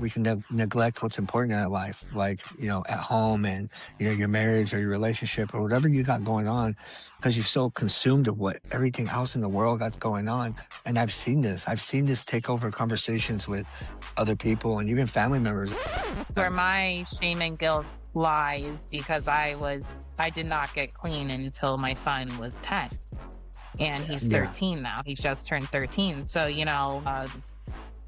we can neglect what's important in our life, like, at home and, your marriage or your relationship or whatever you got going on, because you're so consumed with what everything else in the world that's going on. And I've seen this take over conversations with other people and even family members. Where my shame and guilt lies because I did not get clean until my son was 10 and he's Yeah. 13 now. He's just turned 13. So,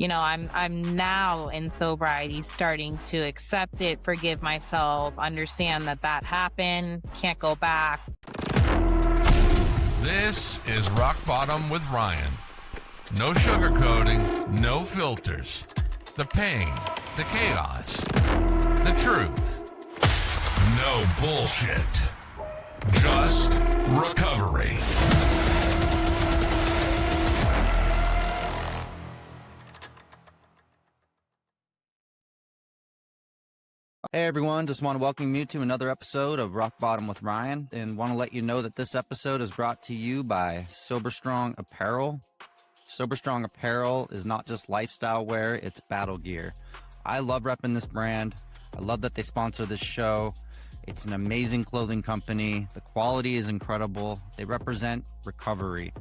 I'm now in sobriety starting to accept it, forgive myself, understand that happened, can't go back. This is Rock Bottom with Ryan. No sugarcoating, no filters. The pain, the chaos, the truth. No bullshit. Just recovery. Hey everyone, just want to welcome you to another episode of Rock Bottom with Ryan, and want to let you know that this episode is brought to you by Sober Strong Apparel. Sober Strong Apparel is not just lifestyle wear, it's battle gear. I love repping this brand. I love that they sponsor this show. It's an amazing clothing company. The quality is incredible. They represent recovery.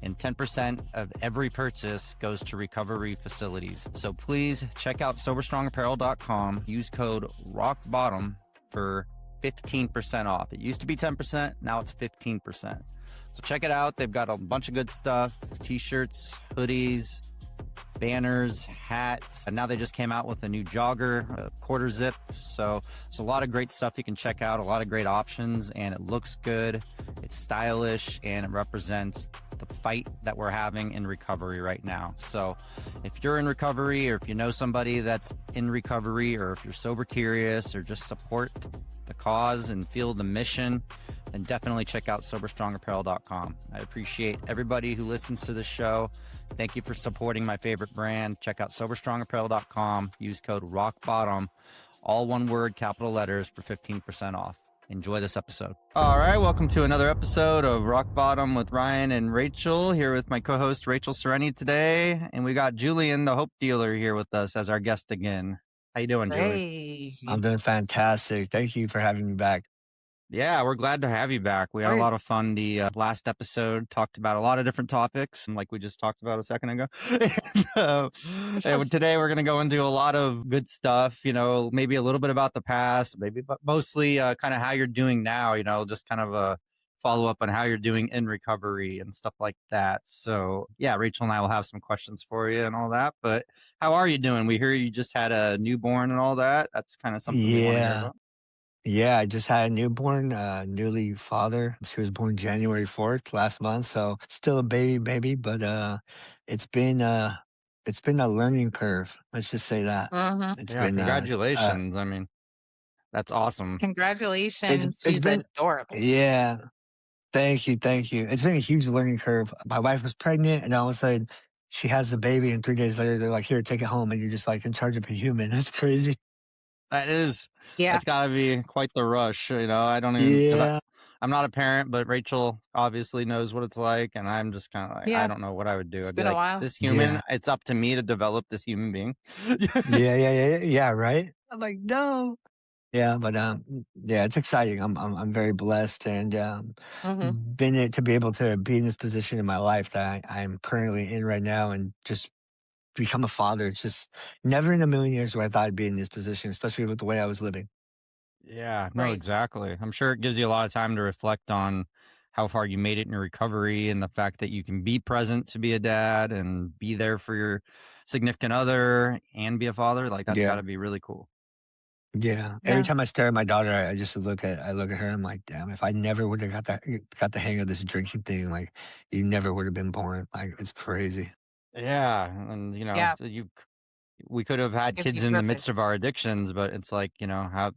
And 10% of every purchase goes to recovery facilities. So please check out SoberStrongApparel.com. Use code ROCKBOTTOM for 15% off. It used to be 10%, now it's 15%. So check it out. They've got a bunch of good stuff, t-shirts, hoodies, banners, hats, and now they just came out with a new jogger, a quarter zip. So there's a lot of great stuff you can check out, a lot of great options, and it looks good, it's stylish, and it represents the fight that we're having in recovery right now. So if you're in recovery, or if you know somebody that's in recovery, or if you're sober curious, or just support the cause and feel the mission, then definitely check out SoberStrongApparel.com. I appreciate everybody who listens to this show. Thank you for supporting my favorite brand. Check out SoberStrongApparel.com. Use code ROCKBOTTOM, all one word, capital letters, for 15% off. Enjoy this episode. All right, welcome to another episode of Rock Bottom with Ryan and Rachel, here with my co-host Rachel Sereni today. And we got Julian the Hope Dealer here with us as our guest again. How you doing, Julian? Hey. I'm doing fantastic. Thank you for having me back. Yeah, we're glad to have you back. We had a lot of fun. The last episode talked about a lot of different topics, like we just talked about a second ago. And today we're going to go into a lot of good stuff, maybe a little bit about the past, but mostly kind of how you're doing now, just kind of a follow up on how you're doing in recovery and stuff like that. So yeah, Rachel and I will have some questions for you and all that, but how are you doing? We hear you just had a newborn and all that. That's kind of something we want to hear Yeah. about. Yeah, I just had a newborn, newly father. She was born January 4th last month, so still a baby, but it's been uh it's been a learning curve. Let's just say that. Mhm. It's Yeah, been congratulations. I mean, that's awesome. Congratulations. it's She's been adorable. yeah. Thank you. It's been a huge learning curve. My wife was pregnant, and all of a sudden she has a baby, and 3 days later they're like, "Here, take it home," and you're just like in charge of a human. That's crazy. Yeah. That's gotta be quite the rush. I don't even, because Yeah. I'm not a parent, but Rachel obviously knows what it's like, and I'm just kind of like, I Yeah. don't know what I would do. It's I'd be been a like, while. this Yeah. human, it's up to me to develop this human being. Yeah, right? I'm like, "No." Yeah, but, yeah, it's exciting. I'm very blessed and, Mhm. to be able to be in this position in my life that I'm currently in right now and just become a father. It's just never in a million years where I thought I'd be in this position, especially with the way I was living. Yeah, no, Right. exactly. I'm sure it gives you a lot of time to reflect on how far you made it in your recovery, and the fact that you can be present to be a dad and be there for your significant other and be a father. Like, that's got Yeah. to be really cool. Yeah. Every Yeah. time I stare at my daughter, I look at her, I'm like, "Damn, if I never would have got the hang of this drinking thing, like, you never would have been born." Like, it's crazy. Yeah, and Yeah. we could have had Gives you kids in the midst of purpose. our addictions, but it's like, how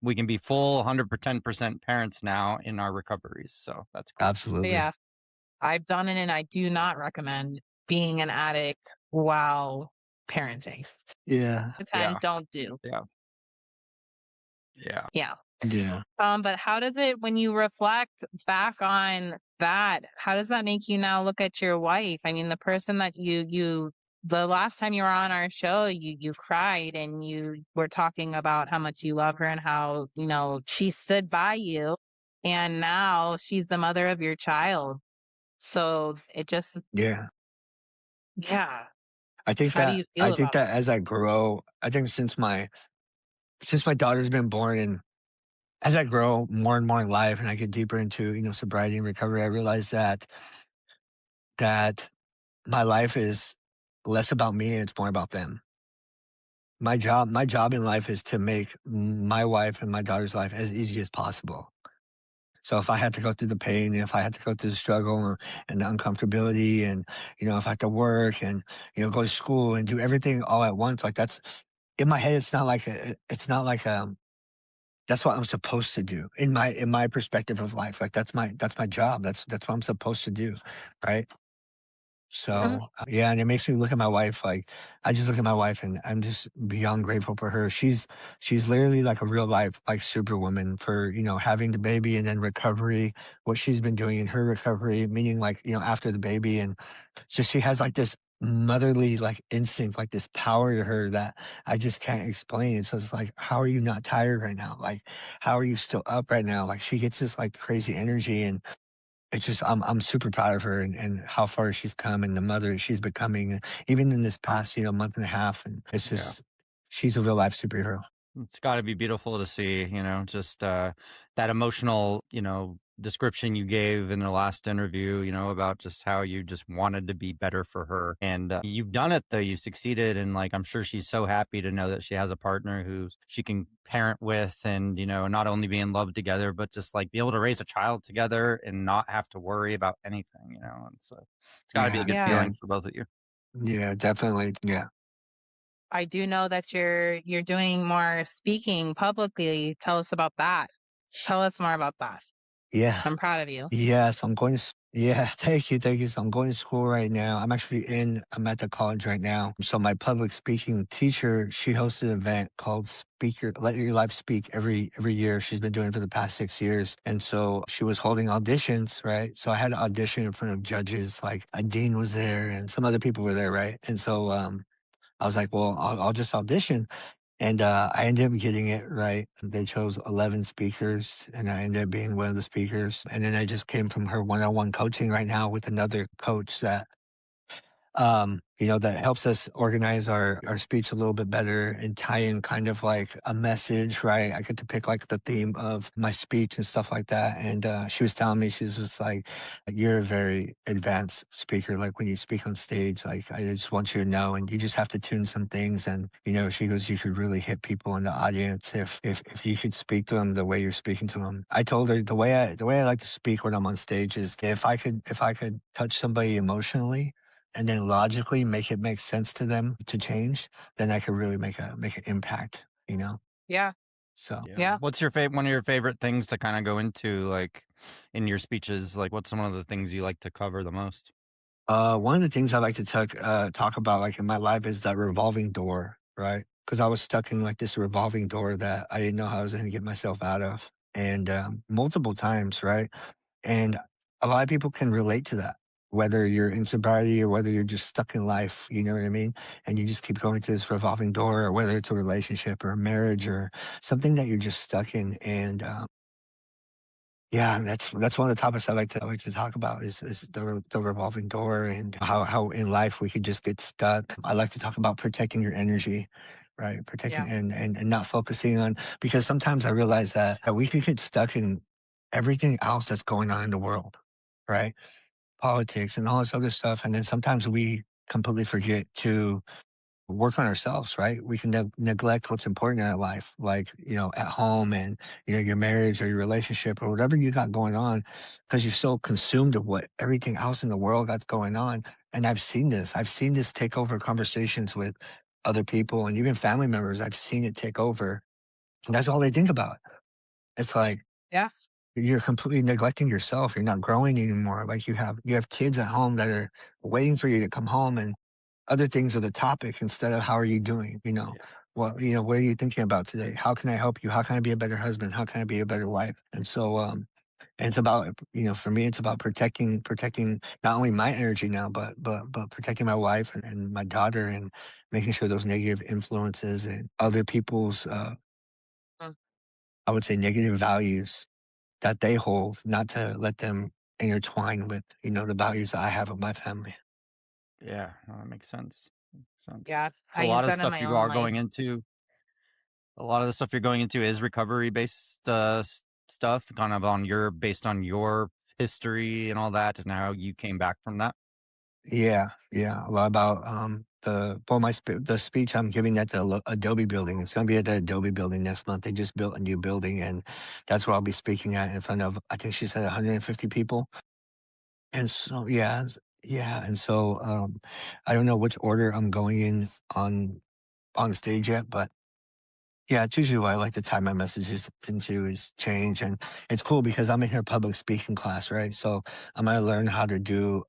we can be full 110% parents now in our recoveries. So that's cool. But Absolutely. yeah, I've done it and I do not recommend being an addict while parenting. Yeah. The 10 Yeah. don't do. Yeah. Yeah. Yeah. Yeah. But how does it, when you reflect back on that, how does that make you now look at your wife? I mean, the person that you the last time you were on our show, you cried and you were talking about how much you love her and how, she stood by you and now she's the mother of your child. So it just Yeah. yeah. I think How do that you feel about that? as I grow, I think since my daughter's been born and as I grow more and more in life and I get deeper into, sobriety and recovery, I realize that my life is less about me and it's more about them. My job in life is to make my wife and my daughter's life as easy as possible. So if I had to go through the pain, if I had to go through the struggle and the uncomfortability and, if I had to work and, go to school and do everything all at once, like that's in my head, it's not like, that's what I'm supposed to do in my perspective of life. Like that's my job. That's what I'm supposed to do. Right. Mhm. So, yeah, and it makes me look at my wife, like, I just look at my wife and I'm just beyond grateful for her. She's literally like a real life, like, superwoman for, having the baby and then recovery, what she's been doing in her recovery, meaning like, after the baby. And just she has like this motherly, like, instinct, like this power to her that I just can't explain. So it's like, how are you not tired right now? Like, how are you still up right now? Like, she gets this like crazy energy and it's just I'm super proud of her and how far she's come and the mother she's becoming, even in this past, month and a half, and it's Yeah. just she's a real life superhero. It's got to be beautiful to see, just that emotional, description you gave in the last interview, about just how you just wanted to be better for her. And you've done it, though. You succeeded. And like, I'm sure she's so happy to know that she has a partner who she can parent with and, not only be in love together, but just like be able to raise a child together and not have to worry about anything, And so it's got to be a Yeah, good Yeah. yeah, feeling for both of you. yeah, definitely, yeah, I do know that you're doing more speaking publicly. Tell us about that. Tell us more about that. yeah. I'm proud of you. Yes, I'm going to. Yeah, thank you. So I'm going to school right now. I'm at the college right now. So my public speaking teacher, she hosted an event called Speaker, Let Your Life Speak every year. She's been doing it for the past 6 years. And so she was holding auditions, right? So I had to audition in front of judges, like a dean was there and some other people were there, right? And so, I was like, well, I'll just audition. And I ended up getting it right. They chose 11 speakers, and I ended up being one of the speakers. And then I just came from her one on one coaching right now with another coach that that helps us organize our speech a little bit better and tie in kind of like a message, right? I get to pick like the theme of my speech and stuff like that. And she was telling me, she's just like, you're a very advanced speaker. Like when you speak on stage, like I just want you to know, and you just have to tune some things. And, she goes, you could really hit people in the audience if you could speak to them the way you're speaking to them. I told her the way I like to speak when I'm on stage is if I could touch somebody emotionally and then logically make it make sense to them to change, then I could really make an impact. Yeah. So, Yeah. Yeah. What's your one of your favorite things to kind of go into, like in your speeches? Like, what's some of the things you like to cover the most? one of the things I like to talk about, like in my life, is that revolving door, right? Because I was stuck in like this revolving door that I didn't know how I was going to get myself out of, and multiple times, right? And a lot of people can relate to that, whether you're in sobriety or whether you're just stuck in life, you know what I mean? And you just keep going to this revolving door, or whether it's a relationship or a marriage or something that you're just stuck in. And yeah, that's one of the topics I like to talk about is the revolving door and how in life we could just get stuck. I like to talk about protecting your energy, right? Yeah. Protecting and not focusing on, because sometimes I realize that we could get stuck in everything else that's going on in the world, right? Politics and all this other stuff, and then sometimes we completely forget to work on ourselves, right? We can neglect what's important in our life, like, at home and, your marriage or your relationship or whatever you got going on, because you're so consumed with what everything else in the world that's going on. And I've seen this take over conversations with other people and even family members. I've seen it take over. And that's all they think about. It's like, Yeah. you're completely neglecting yourself. You're not growing anymore. Like you have kids at home that are waiting for you to come home and other things are the topic instead of how are you doing? Yeah. What are you thinking about today? How can I help you? How can I be a better husband? How can I be a better wife? And so, And it's about, for me, it's about protecting not only my energy now, but protecting my wife and my daughter, and making sure those negative influences and other people's, Mm. I would say, negative values that they hold, not to let them intertwine with, the values that I have with my family. Yeah, no, that makes sense. Makes sense. Yeah, So I a use lot of the that in stuff my you own are life. going into, a lot of the stuff you're going into is recovery based stuff, kind of based on your history and all that, and how you came back from that. Yeah, yeah, a lot about, the speech I'm giving at the Adobe building. It's gonna be at the Adobe building next month. They just built a new building, and that's where I'll be speaking at, in front of, I think she said, 150 people. And so, yeah, and so, I don't know which order I'm going in on stage yet, but yeah, it's usually what I like to tie my messages into is change. And it's cool because I'm in her public speaking class, right? So I'm gonna learn how to do,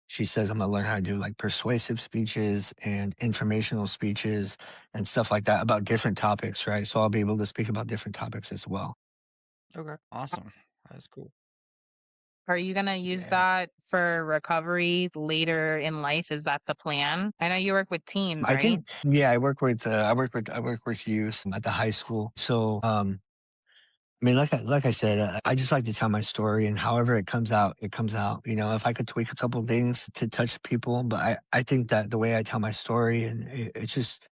she says I'm gonna learn how to do like persuasive speeches and informational speeches and stuff like that about different topics, right? So I'll be able to speak about different topics as well. Okay, awesome. That's cool. Are you gonna use Yeah. that for recovery later in life? Is that the plan? I know you work with teens, I right? think, yeah, I work with youth at the high school. So, I mean, like I said, I just like to tell my story, and however it comes out, it comes out. If I could tweak a couple things to touch people, but I think that the way I tell my story, and it's just,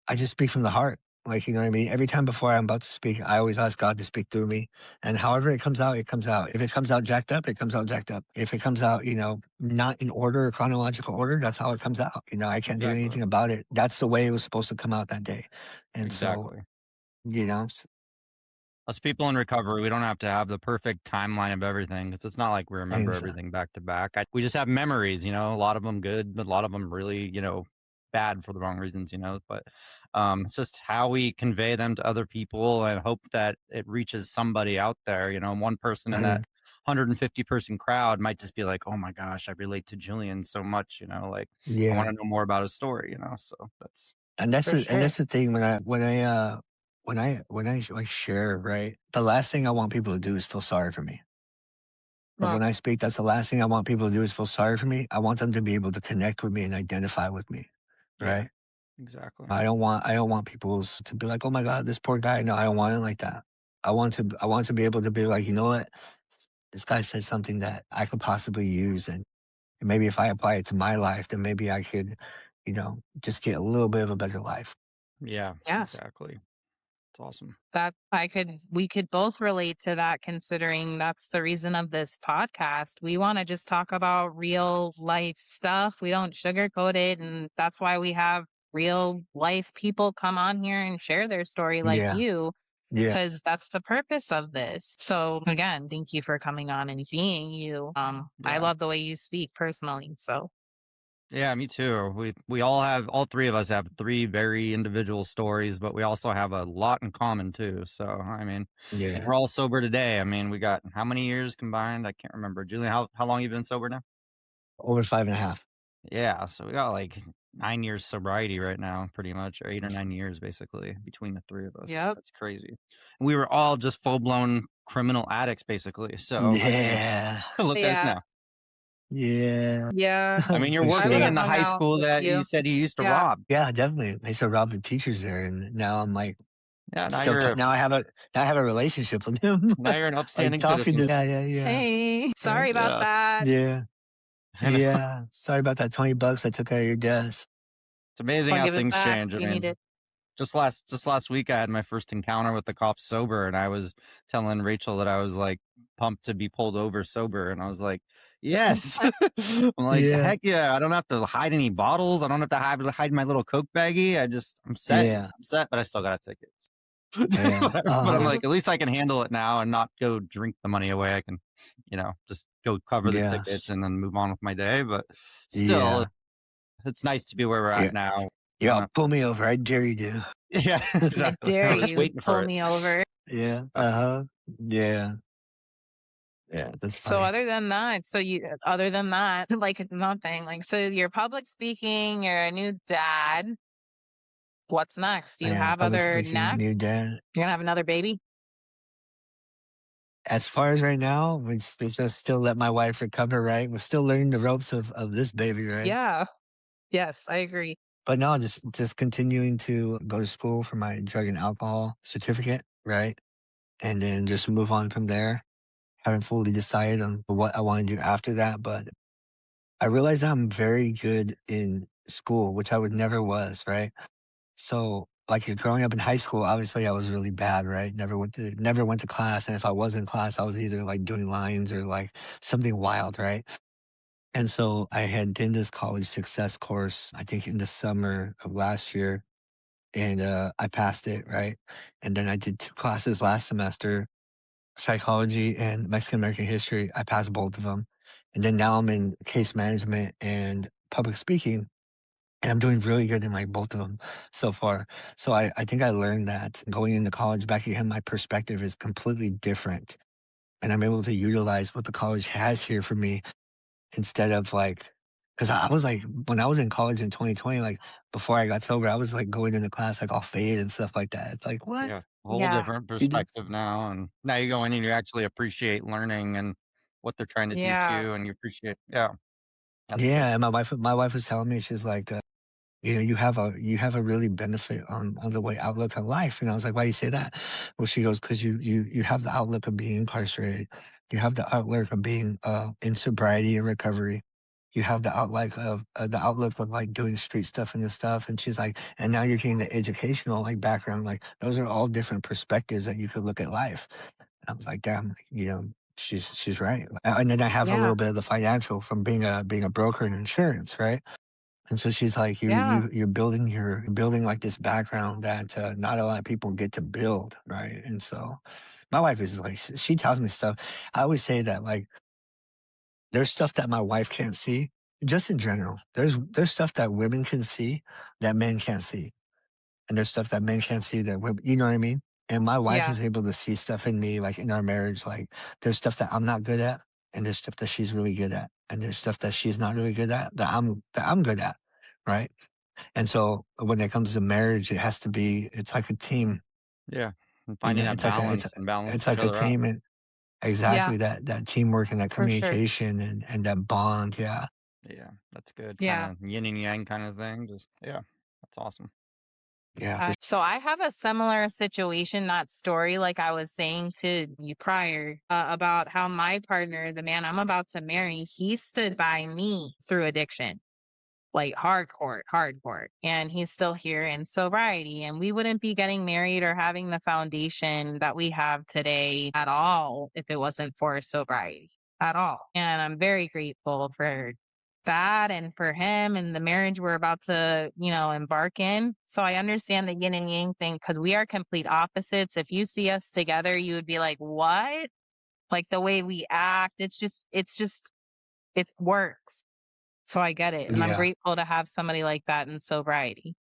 I just speak from the heart. Like, you know what I mean? Every time before I'm about to speak, I always ask God to speak through me. And however it comes out, it comes out. If it comes out jacked up, it comes out jacked up. If it comes out, not in order or chronological order, that's how it comes out. I can't do Exactly. anything about it. That's the way it was supposed to come out that day. And so, Exactly. you know, s- Us people in recovery, we don't have to have the perfect timeline of everything because it's not like we remember exa- everything back to back. We just have memories, a lot of them good, but a lot of them really, bad for the wrong reasons, But it's just how we convey them to other people and hope that it reaches somebody out there. One person in that I- 150 person crowd might just be like, oh my gosh, I relate to Julian so much, like I want yeah. to know more about his story, So that's And that's For the and sure. that's the thing when I share, right? The last thing I want people to do is feel sorry for me. Like Well, when I speak, that's the last thing I want people to do is feel sorry for me. I want them to be able to connect with me and identify with me, yeah, right? exactly. I don't want people to be like, oh my God, this poor guy. No, I don't want it like that. I want to be able to be like, you know what? This guy said something that I could possibly use, and maybe if I apply it to my life, then maybe I could, just get a little bit of a better life. Yeah, yes. exactly. It's awesome. That we could both relate to that, considering that's the reason of this podcast. We want to just talk about real life stuff. We don't sugarcoat it. And that's why we have real life people come on here and share their story like Yeah, you, yeah, because that's the purpose of this. So again, thank you for coming on and being you. I Yeah. love the way you speak personally. So Yeah, me too. All three of us have three very individual stories, but we also have a lot in common too. So, I mean, and yeah. we're all sober today. I mean, we got how many years combined? I can't remember. Julian, how long you been sober now? Over 5.5. Yeah, so we got like 9 years sobriety right now, pretty much, or 8 or 9 years basically between the three of us. yep. That's crazy. And we were all just full blown criminal addicts, basically. So, I mean, Yeah, look at us Yeah. now. yeah, Yeah. I mean, you're for I would working have in sure. the hung high out school with that you you. said you used to Yeah. rob. Yeah, definitely. I used to rob the teachers there, and now I'm like, Yeah, now I have a relationship with him. now you're an Like upstanding talking to, citizen. yeah, yeah, yeah, Hey, sorry right, about Yeah, that. yeah, I know. yeah. Sorry about that $20 I took out of your desk. It's amazing I'll how give it things back change. if I you need mean, it. just last week, I had my first encounter with the cops sober, and I was telling Rachel that I was like pumped to be pulled over sober, and I was like, "Yes!" I'm like, Yeah, "Heck yeah!" I don't have to hide any bottles. I don't have to hide my little Coke baggie. I'm set. yeah, I'm set, but I still got a ticket. yeah. But I'm Uh-huh. like, at least I can handle it now and not go drink the money away. I can, just go cover the Yeah, tickets and then move on with my day. But still, yeah, it's nice to be where we're yeah, at now. yeah. Kind of, Pull me over. I dare you to. yeah, I exactly. dare I'm just you, waiting for pull it. me over. Yeah. Uh-huh. Yeah. Yeah. That's So funny. other than that, like it's nothing. Like so you're public speaking, you're a new dad. What's next? Do you Yeah. have Public other speaking, next? new dad. You're gonna have another baby? As far as right now, we just still let my wife recover, right? We're still learning the ropes of this baby, right? Yeah. Yes, I agree. But no, just continuing to go to school for my drug and alcohol certificate, right? And then just move on from there. Haven't fully decided on what I want to do after that, but I realized I'm very good in school, which I would never was, right? So, like, growing up in high school, obviously I was really bad, right? Never went to class, and if I was in class, I was either like doing lines or like something wild, right? And so I had done this college success course, I think in the summer of last year, and I passed it, right? And then I did two classes last semester, psychology and Mexican American history. I passed both of them. And then now I'm in case management and public speaking, and I'm doing really good in like both of them so far. So I think I learned that going into college back again, my perspective is completely different. And I'm able to utilize what the college has here for me instead of like, because I was like, when I was in college in 2020, like before I got sober, I was like going into class like all faded and stuff like that. It's like, what? Yeah, a whole Yeah. different You did? perspective now, and now you go in and you actually appreciate learning and what they're trying to teach Yeah. you, and you appreciate yeah, that's good. Yeah. And my wife was telling me, she's like, you have a really benefit on the way outlook on life. And I was like, why do you say that? Well, she goes, because you have the outlook of being incarcerated. You have the outlook of being in sobriety and recovery. You have the outlook of like doing street stuff and this stuff. And she's like, and now you're getting the educational like background. Like those are all different perspectives that you could look at life. I was like, damn, she's right. And then I have a Yeah. little bit of the financial from being a broker in insurance, right? And so she's like, Yeah. you're building like this background that not a lot of people get to build, right? And so my wife is like, she tells me stuff. I always say that like there's stuff that my wife can't see, just in general. There's stuff that women can see that men can't see, and there's stuff that men can't see that women, you know what I mean? And my wife Yeah. is able to see stuff in me, like in our marriage, like there's stuff that I'm not good at, and there's stuff that she's really good at, and there's stuff that she's not really good at that I'm good at, right? And so when it comes to marriage, it's like a team, Yeah, and you finding know, that balance and balance it's each like a other out. team, and Yeah. exactly that teamwork and that For sure. communication and that bond. Yeah. Yeah, that's good, Yeah. kinda yin and yang kinda thing, just yeah, that's awesome. Yeah. For So I have a similar situation, not story, like I was saying to you prior, about how my partner, the man I'm about to marry, he stood by me through addiction. Like hardcore, hardcore. And he's still here in sobriety. And we wouldn't be getting married or having the foundation that we have today at all if it wasn't for sobriety at all. And I'm very grateful for that and for him and the marriage we're about to, embark in. So I understand the yin and yang thing because we are complete opposites. If you see us together, you would be like, what? Like the way we act, it works. So I get it, and I'm yeah. grateful to have somebody like that in sobriety.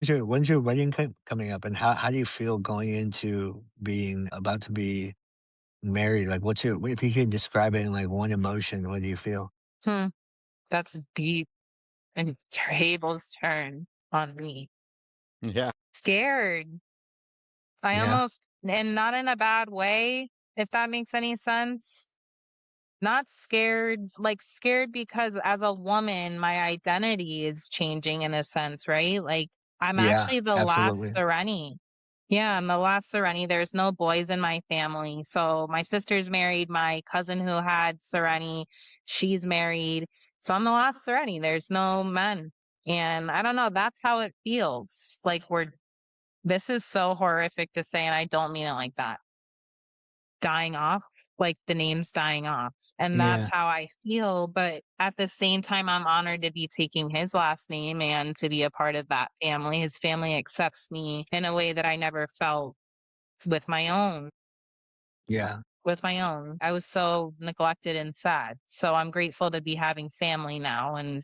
When's your wedding coming up, and how do you feel going into being about to be married? Like, if you could describe it in like one emotion, what do you feel? Hmm, that's deep and tables turn on me. Yeah, Scared. I Yeah. almost and not in a bad way, if that makes any sense. Not scared, like scared because as a woman, my identity is changing in a sense, right? Like I'm Yeah. actually the last Absolutely. Sereni. Yeah, I'm the last Sereni. There's no boys in my family. So my sister's married. My cousin who had Sereni, she's married. So I'm the last Sereni. There's no men. And I don't know, that's how it feels. This is so horrific to say, and I don't mean it like that, dying off, like the name's dying off. And that's Yeah. how I feel. But at the same time, I'm honored to be taking his last name and to be a part of that family. His family accepts me in a way that I never felt with my own. Yeah. With my own. I was so neglected and sad. So I'm grateful to be having family now. And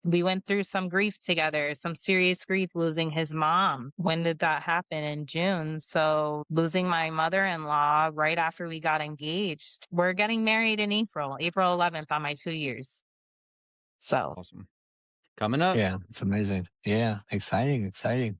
we went through some grief together, some serious grief losing his mom. When did that happen? In June. So losing my mother-in-law right after we got engaged. We're getting married in April 11th on my 2 years. So awesome. Coming up. Yeah. It's amazing. Yeah. Exciting. Exciting.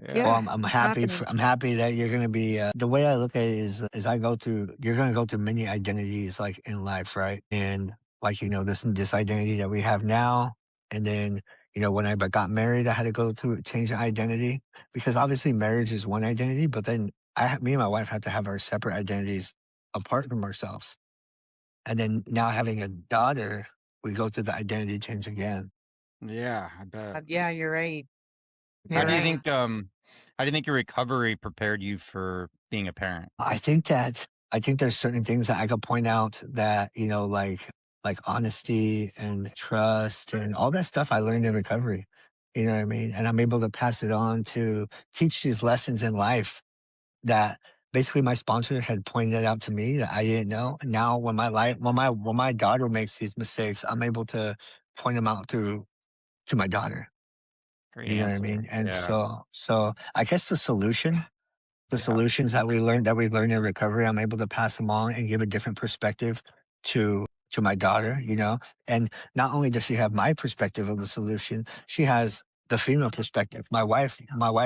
Yeah, Yeah. Well, I'm it's happy happening. I'm happy that you're gonna be, the way I look at it is you're gonna go through many identities, like, in life, right? And, like, this identity that we have now, and then, when I got married, I had to go through change the identity, because obviously marriage is one identity, but then me and my wife had to have our separate identities apart from ourselves. And then now having a daughter, we go through the identity change again. Yeah, I bet. Yeah, you're right. How You're do you right. think how do you think your recovery prepared you for being a parent? I think there's certain things that I could point out that, like honesty and trust and all that stuff I learned in recovery. You know what I mean? And I'm able to pass it on to teach these lessons in life that basically my sponsor had pointed out to me that I didn't know. And now when my daughter makes these mistakes, I'm able to point them out to my daughter. Great You know what I answer. mean? And Yeah. so I guess the Yeah. solutions that we learned in recovery, I'm able to pass them on and give a different perspective to my daughter, And not only does she have my perspective of the solution, she has the female perspective. My wife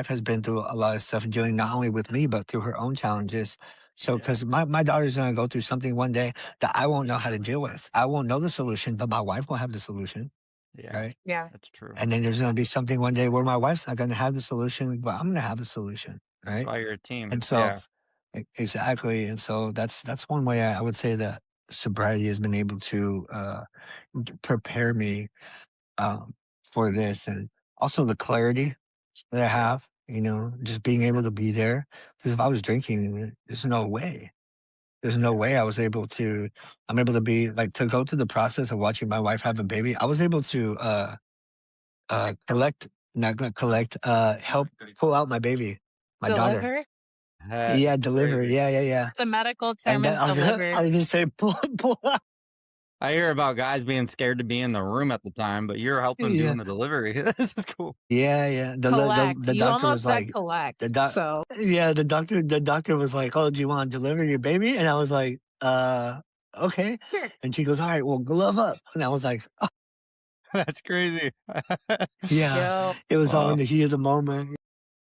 has been through a lot of stuff dealing not only with me, but through her own challenges. So, Yeah. because my daughter's going to go through something one day that I won't know how to deal with. I won't know the solution, but my wife will have the solution, Yeah. right? Yeah. That's true. And then there's going to be something one day where my wife's not going to have the solution, but I'm going to have the solution, That's right? why you're a team. And so Yeah. exactly, and so that's one way I would say that sobriety has been able to, prepare me, um, for this, and also the clarity that I Yeah. have, just being able to be there. Because if I was drinking, there's no way. There's no Yeah. way I'm able to be like, to go through the process of watching my wife have a baby. I was able to, collect not gonna collect, help pull out my baby, my daughter. Deliver? Yeah, That's deliver. crazy. Yeah, yeah, yeah. The medical And term then is I deliver. was just saying, pull out. I hear about guys being scared to be in the room at the time, but you're helping Yeah. doing the delivery. This is cool. Yeah, yeah. Collect. The You doctor was almost said like, the collect. doc So yeah, the doctor was like, "Oh, do you wanna deliver your baby?" And I was like, okay." sure. And she goes, "Alright, well, glove up." And I was like, "Oh." That's crazy. Yeah. Yo, It was all in Wow. the heat of the moment.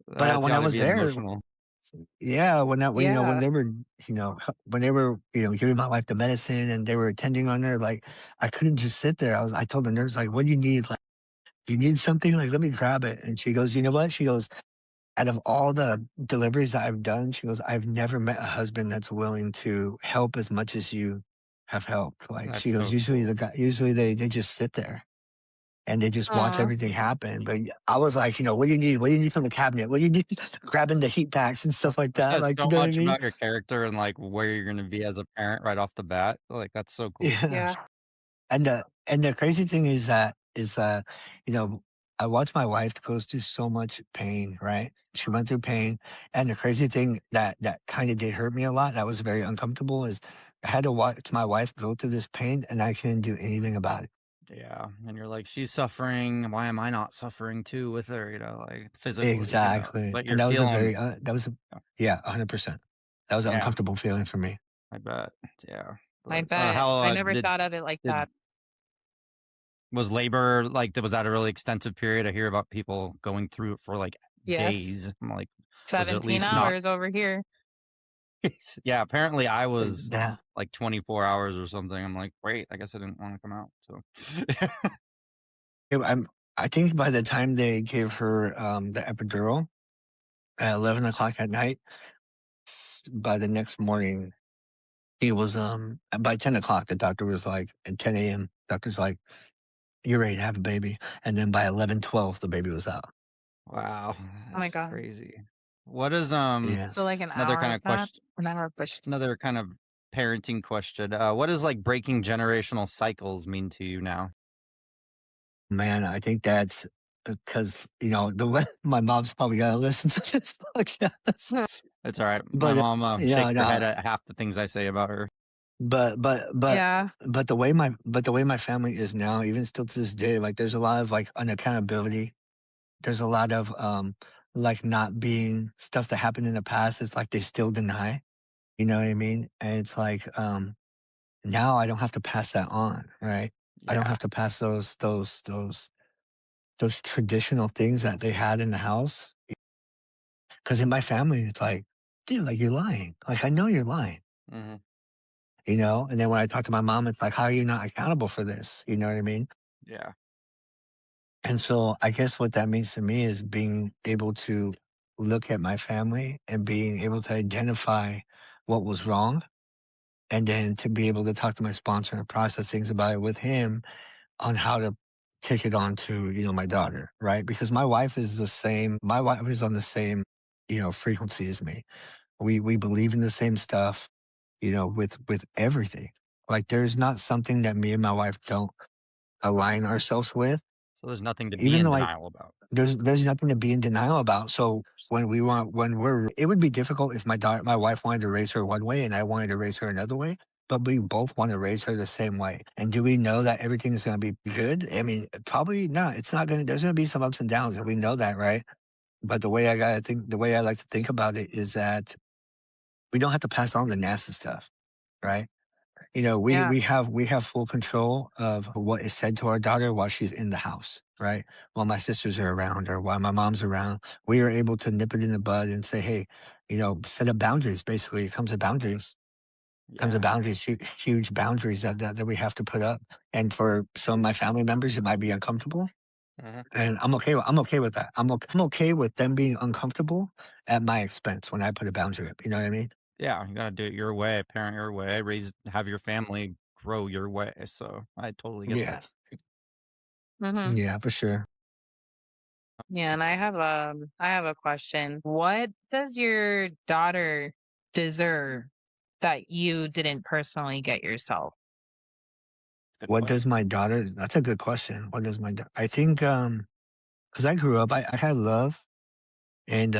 But, That's when I got to was be there, emotional. yeah, when yeah. they were, when they were, giving my wife the medicine and they were attending on her, like, I couldn't just sit there. I told the nurse, like, "What do you need? Like, you need something? Like, let me grab it." And she goes, "You know what?" She goes, "Out of all the deliveries that I've done," she goes, "I've never met a husband that's willing to help as much as you have helped." Like, she That's goes, so "Usually cool. usually they just sit there and they just watch Aw. everything happen." But I was like, "What do you need? What do you need from the cabinet? What do you need?" Grabbing the heat packs and stuff like It that. says Like, you so know what I much mean? about your character and like where you're going to be as a parent right off the bat. Like that's so cool. Yeah. Yeah. And the crazy thing is that, you know, I watched my wife goes through so much pain, right? She went through pain. And the crazy thing that kind of did hurt me a lot, that was very uncomfortable, is I had to watch my wife go through this pain and I couldn't do anything about it. Yeah. And you're like, she's suffering. Why am I not suffering too with her? Like physically, Exactly. but And you're feeling, yeah, 100%. That was an yeah, uncomfortable feeling for me. I bet. Yeah. I But bet. how I never thought of it like did, that. was labor like, was that a really extensive period? I hear about people going through it for like Yes. days. I'm like, was it at 17 least not? hours over here. Yeah. Apparently I was That like 24 hours or something. I'm like, great. I guess I didn't want to come out. So, I'm I think by the time they gave her the epidural at 11 o'clock at night, by the next morning, he was, by 10 o'clock, the doctor was like, at 10 a.m., doctor's like, "You're ready to have a baby." And then by 11:12, the baby was out. wow. Oh my That's God. crazy. What is, Yeah. So like an another hour kind of of that, question? an hour of push. Another kind of parenting question. What does like breaking generational cycles mean to you now? Man, I think that's because, the way my mom's probably gotta listen to this podcast. Hmm. It's all right. My But, mom yeah, shakes her head no, at half the things I say about her. but but but Yeah. but the way my family is now, even still to this day, like, there's a lot of, like, unaccountability. There's a lot of, like, not being stuff that happened in the past, it's like they still deny, you know what I mean? And it's like, now I don't have to pass that on, right? I don't Yeah. have to pass those traditional things that they had in the house. Because in my family, it's like, dude, like you're lying. Like I know you're lying, Hmm. you know. And then when I talk to my mom, it's like, how are you not accountable for this? You know what I mean? Yeah. And so I guess what that means to me is being able to look at my family and being able to identify what was wrong, and then to be able to talk to my sponsor and process things about it with him on how to take it on to, my daughter, right? Because my wife is on the same, frequency as me. We believe in the same stuff, with everything. Like there's not something that me and my wife don't align ourselves with. So there's nothing to be Even in like denial about. there's nothing to be in denial about. So it would be difficult if my wife wanted to raise her one way and I wanted to raise her another way, but we both want to raise her the same way. And do we know that everything is going to be good? I mean, probably not. It's not going to. There's going to be some ups and downs, and we know that, right? But the way I like to think about it is that we don't have to pass on the nasty stuff, right? Yeah. We have full control of what is said to our daughter while she's in the house, right? While my sisters are around or while my mom's around, we are able to nip it in the bud and say, hey, set up boundaries. Basically, it comes to boundaries. It comes to Yeah. boundaries, huge boundaries that we have to put up. And for some of my family members, it might be uncomfortable. Hmm. And I'm okay with that. I'm okay with them being uncomfortable at my expense when I put a boundary up. You know what I mean? Yeah. You got to do it your way, parent your way, have your family grow your way. So I totally get Yeah. that. Hmm. Yeah, for sure. Yeah, and I have a question. What does your daughter deserve that you didn't personally get yourself? Good What does question. my daughter That's a good question. What does I think, because I grew up, I had love, and,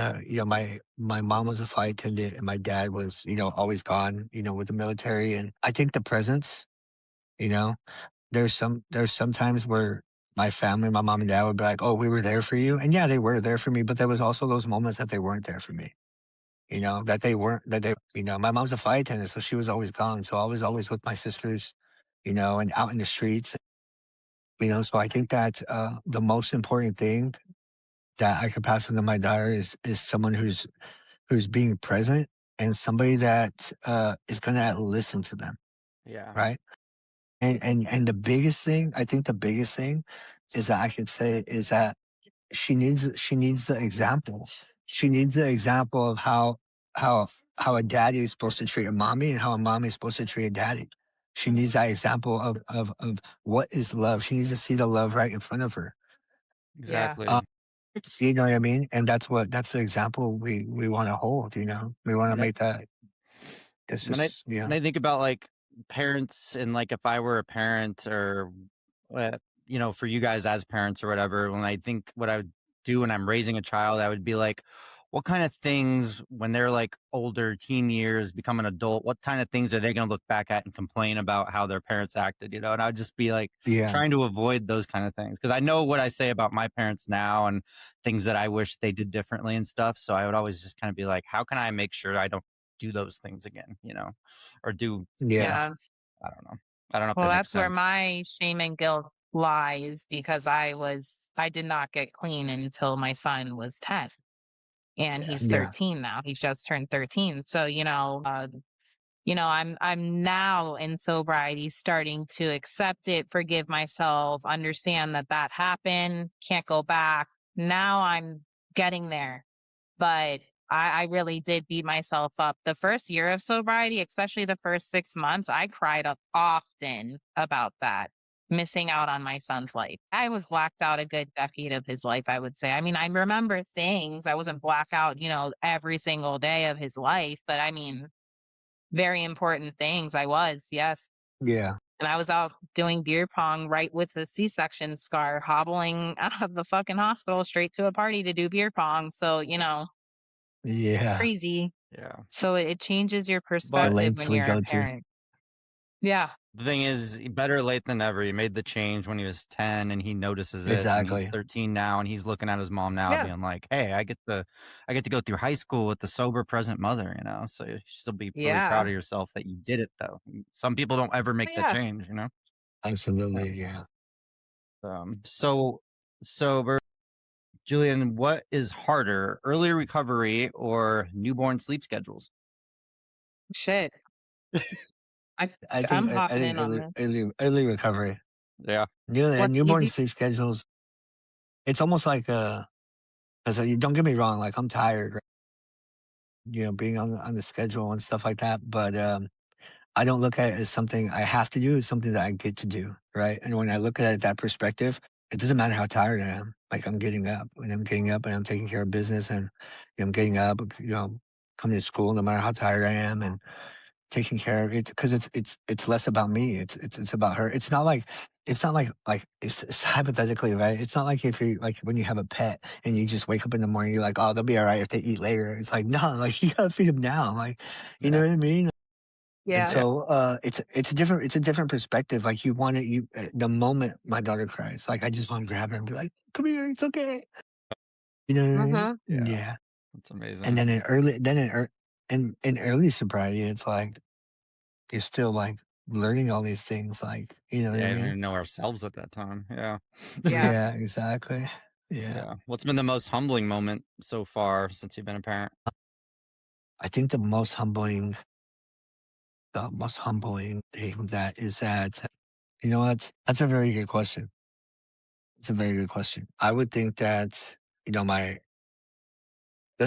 my mom was a flight attendant, and my dad was, always gone, with the military, and I think the presence, you know, there's some times where my family, my mom and dad would be like, "Oh, we were there for you," and yeah, they were there for me, but there was also those moments that they weren't there for me, that they weren't that they my mom's a flight attendant, so she was always gone, so I was always with my sisters, and out in the streets. So I think that the most important thing that I could pass on to my daughter is someone who's being present and somebody that is going to listen to them, Yeah. right? And the biggest thing is that I could say is that she needs the example. She needs the example of how how a daddy is supposed to treat a mommy and how a mommy is supposed to treat a daddy. She needs that example of what is love. She needs to see the love right in front of her. Yeah. Uh, Exactly. you know what I mean? And that's the example we want to hold. We want to And I, make that. That's when I just when I think about like parents and like if I were a parent or for you guys as parents or whatever, when I think what I would do when I'm raising a child, I would be like, what kind of things when they're like older, teen years, become an adult, what kind of things are they going to look back at and complain about how their parents acted, And I'd just be like yeah, trying to avoid those kind of things because I know what I say about my parents now and things that I wish they did differently and stuff. So I would always just kind of be like, how can I make sure I don't do those things again, or do, yeah, Yeah. I don't know. I don't know if Well, that makes that's where sense. my shame and guilt lies because I did not get clean until my son was 10 and Yeah. he's yeah, 13 now. He's just turned 13. So, I'm now in sobriety starting to accept it, forgive myself, understand that that happened, can't go back. Now I'm getting there. But I really did beat myself up. The first year of sobriety, especially the first 6 months, I cried often about that, missing out on my son's life. I was blacked out a good decade of his life, I would say. I mean, I remember things. I wasn't blackout, every single day of his life, but I mean, very important things. I was, yes. yeah, And I was out doing beer pong right with a C-section scar, hobbling out of the fucking hospital straight to a party to do beer pong. So, yeah. crazy. Yeah. So it changes your The But perspective lengths when we you're a go to. parent. Yeah. the thing is, better late than never. He made the change when he was 10 and he notices it and he's Exactly. 13 now and he's looking at his mom now Yeah. being like, "Hey, I get to go through high school with the sober present mother." So you should still be really proud Yeah. of yourself that you did it though. Some people don't ever Oh, make that yeah. change. Absolutely. Yeah. So sober Julian, what is harder, early recovery or newborn sleep schedules? Shit. I I I'm think I hopping think in on this. early recovery. Yeah. And What's newborn easy? sleep schedules. It's almost like because you don't get me wrong, like I'm tired, right? Being on the schedule and stuff like that. But I don't look at it as something I have to do. It's something that I get to do, right? And when I look at it that perspective, it doesn't matter how tired I am. Like I'm getting up, and I'm getting up, and I'm taking care of business, and I'm getting up, coming to school, no matter how tired I am, and taking care of it because it's less about me. It's about her. It's not like it's hypothetically, right? It's not like if you like when you have a pet and you just wake up in the morning, you're like, oh, they'll be all right if they eat later. It's like no, like you gotta feed them now, like you know Yeah. what I mean. And Yeah. Yeah. so it's a different perspective. Like you want it, the moment my daughter cries, like I just want to grab her and be like, come here, it's okay. You know what I mean? Mhm. Yeah. Yeah. That's And amazing. then in early sobriety, it's like you're still like learning all these things, like you know what I Yeah. I don't mean? even know ourselves at that time. Yeah. Yeah. Yeah, exactly. Yeah. Yeah. What's been the most humbling moment so far since you've been a parent? I think the most humbling thing that is that you know what? That's a very good question. It's a very good question. I would think that, my there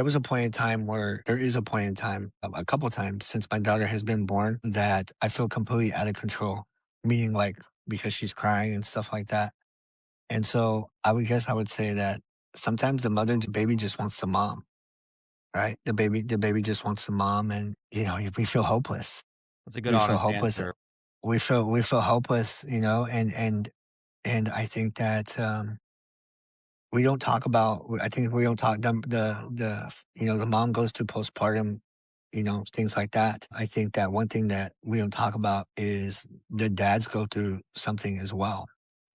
was a point in time where there is a point in time, a couple times since my daughter has been born that I feel completely out of control. Meaning like because she's crying and stuff like that. And so I would say that sometimes the baby just wants the mom, right? The baby just wants the mom and we feel hopeless. That's a good, We feel honest hopeless. answer. We feel hopeless, and I think that we don't talk about. I think we don't talk the mom goes through postpartum, things like that. I think that one thing that we don't talk about is the dads go through something as well,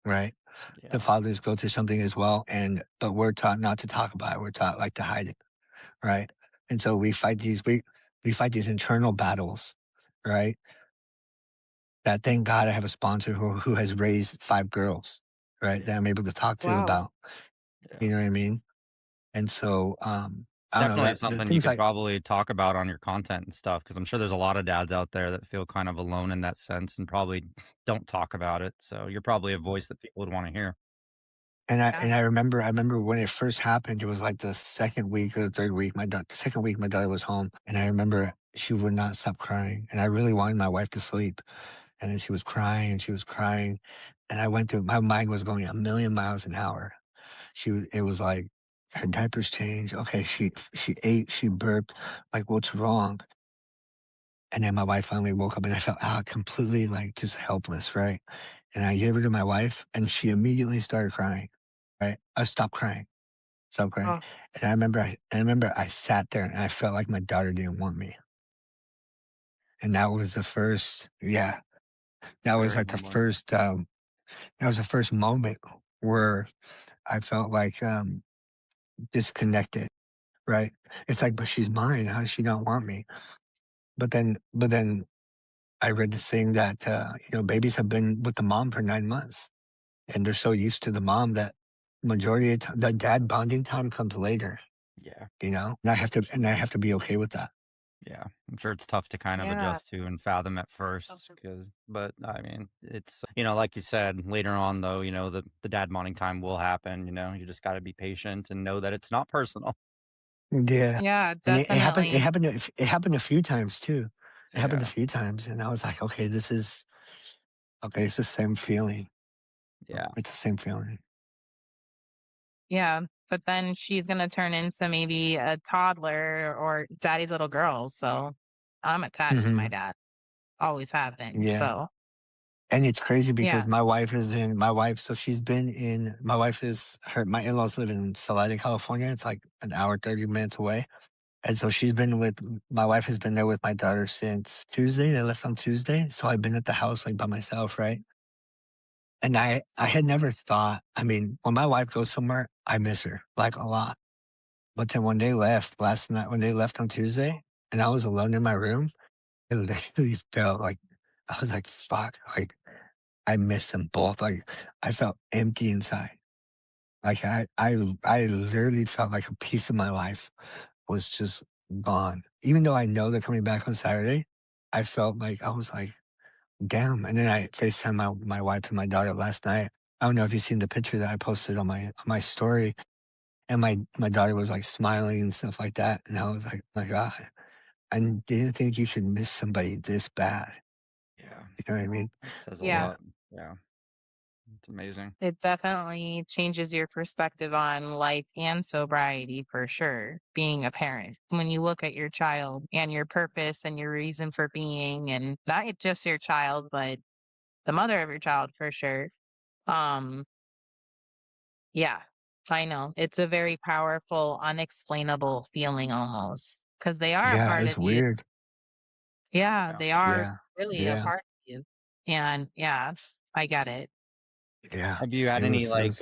right? The Yeah. fathers go through something as well, but we're taught not to talk about it. We're taught like to hide it, right? And so we fight these internal battles, right? That thank God I have a sponsor who has raised 5 girls, right? That Yeah. I'm able to talk to Wow. about, Yeah. you know what I mean? And so, It's I don't know definitely that the something you things could like probably talk about on your content and stuff because I'm sure there's a lot of dads out there that feel kind of alone in that sense and probably don't talk about it. So you're probably a voice that people would want to hear. Yeah. I remember when it first happened, it was like the 2nd week or the 3rd week, the 2nd week my daughter was home, and I remember she would not stop crying, and I really wanted my wife to sleep, and then she was crying, and she was crying, and I went through my mind was going a million miles an hour. It was like her diapers changed. Okay, she ate, she burped. Like, what's wrong? And then my wife finally woke up, and I felt completely like just helpless, right? And I gave her to my wife, and she immediately started crying. Right, I stopped crying, Oh, and I remember I sat there, and I felt like my daughter didn't want me, and that was the first, yeah, that was Very like the humbling. first, that was the first moment where I felt like disconnected. Right? It's like, but she's mine. How does she not want me? But then I read this thing that babies have been with the mom for 9 months, and they're so used to the mom that majority of the dad bonding time comes later. Yeah. And I have to be okay with that. Yeah. I'm sure it's tough to kind of yeah. adjust to and fathom at first but I mean, like you said, later on though, the dad bonding time will happen, you just got to be patient and know that it's not personal. Yeah, Yeah, and it happened. It definitely. happened. It happened a few times too. It happened a Yeah. few times, and I was like, okay, this is okay. It's the same feeling. Yeah. It's the same feeling. Yeah, but then she's gonna turn into maybe a toddler or daddy's little girl, so I'm attached to my Hmm. dad, always have been, Yeah. so And it's crazy because yeah. my wife, so my wife is her, my in-laws live in Salida, California. It's like an hour, 30 minutes away. And so my wife has been there with my daughter since Tuesday. They left on Tuesday. So I've been at the house like by myself, right? And I had never thought, I mean, when my wife goes somewhere, I miss her like a lot. But then when they left last night, when they left on Tuesday and I was alone in my room, it literally felt like, I was like, fuck, like, I miss them both. Like I felt empty inside. Like I literally felt like a piece of my life was just gone. Even though I know they're coming back on Saturday, I felt like I was like, damn. And then I FaceTime my wife and my daughter last night. I don't know if you've seen the picture that I posted on my story. And my daughter was like smiling and stuff like that. And I was like, my God, I didn't think you should miss somebody this bad. Yeah. You know what I mean? That says a Yeah. lot. Yeah. It's amazing. It definitely changes your perspective on life and sobriety for sure, being a parent. When you look at your child and your purpose and your reason for being, and not just your child, but the mother of your child for sure. Um, yeah, I know. It's a very powerful, unexplainable feeling almost because they are a Yeah, part it's of you. weird. Yeah, Yeah. they are Yeah. really a Yeah. part of you. And yeah, I get it. Yeah. Have you had any It like was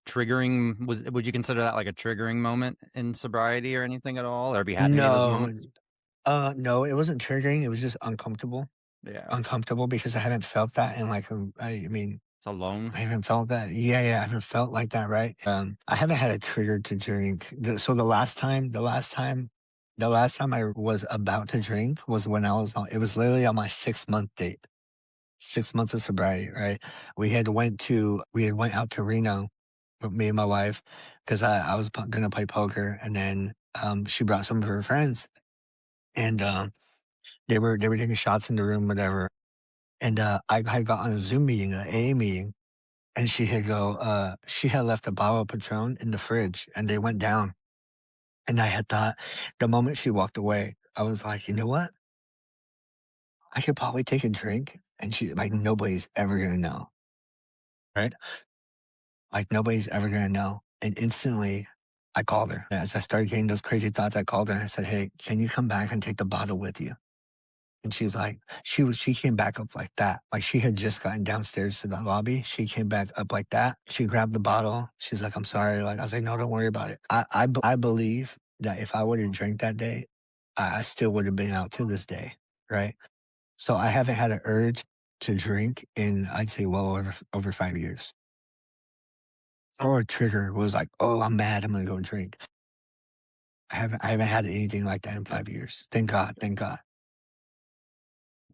triggering would you consider that like a triggering moment in sobriety or anything at all? Or have you had any of those no, moments? no, it wasn't triggering. It was just uncomfortable. Yeah. Uncomfortable because I haven't felt that in like I mean, It's alone. I haven't felt that. Yeah, yeah, I haven't felt like that, right? I haven't had a trigger to drink. So the last time I was about to drink was when I was on. It was literally on my 6 month date, 6 months of sobriety, right? We had went out to Reno, with me and my wife, because I was gonna play poker, and then she brought some of her friends, and they were taking shots in the room, whatever. And I got on a Zoom meeting, an AA meeting, and she had left a bottle of Patron in the fridge, and they went down. And I had thought, the moment she walked away, I was like, you know what? I could probably take a drink, and she like nobody's ever gonna know, right? Like nobody's ever gonna know. And instantly, I called her. As I started getting those crazy thoughts, I called her and I said, "Hey, can you come back and take the bottle with you?" And she's like, she came back up like that. Like she had just gotten downstairs to the lobby. She came back up like that. She grabbed the bottle. She's like, "I'm sorry." Like I was like, "No, don't worry about it." I believe that if I would have drank that day, I still would have been out to this day, right? So I haven't had an urge to drink in, I'd say, well over 5 years. Or a trigger was like, "Oh, I'm mad. I'm gonna go drink." I haven't had anything like that in 5 years. Thank God. Thank God.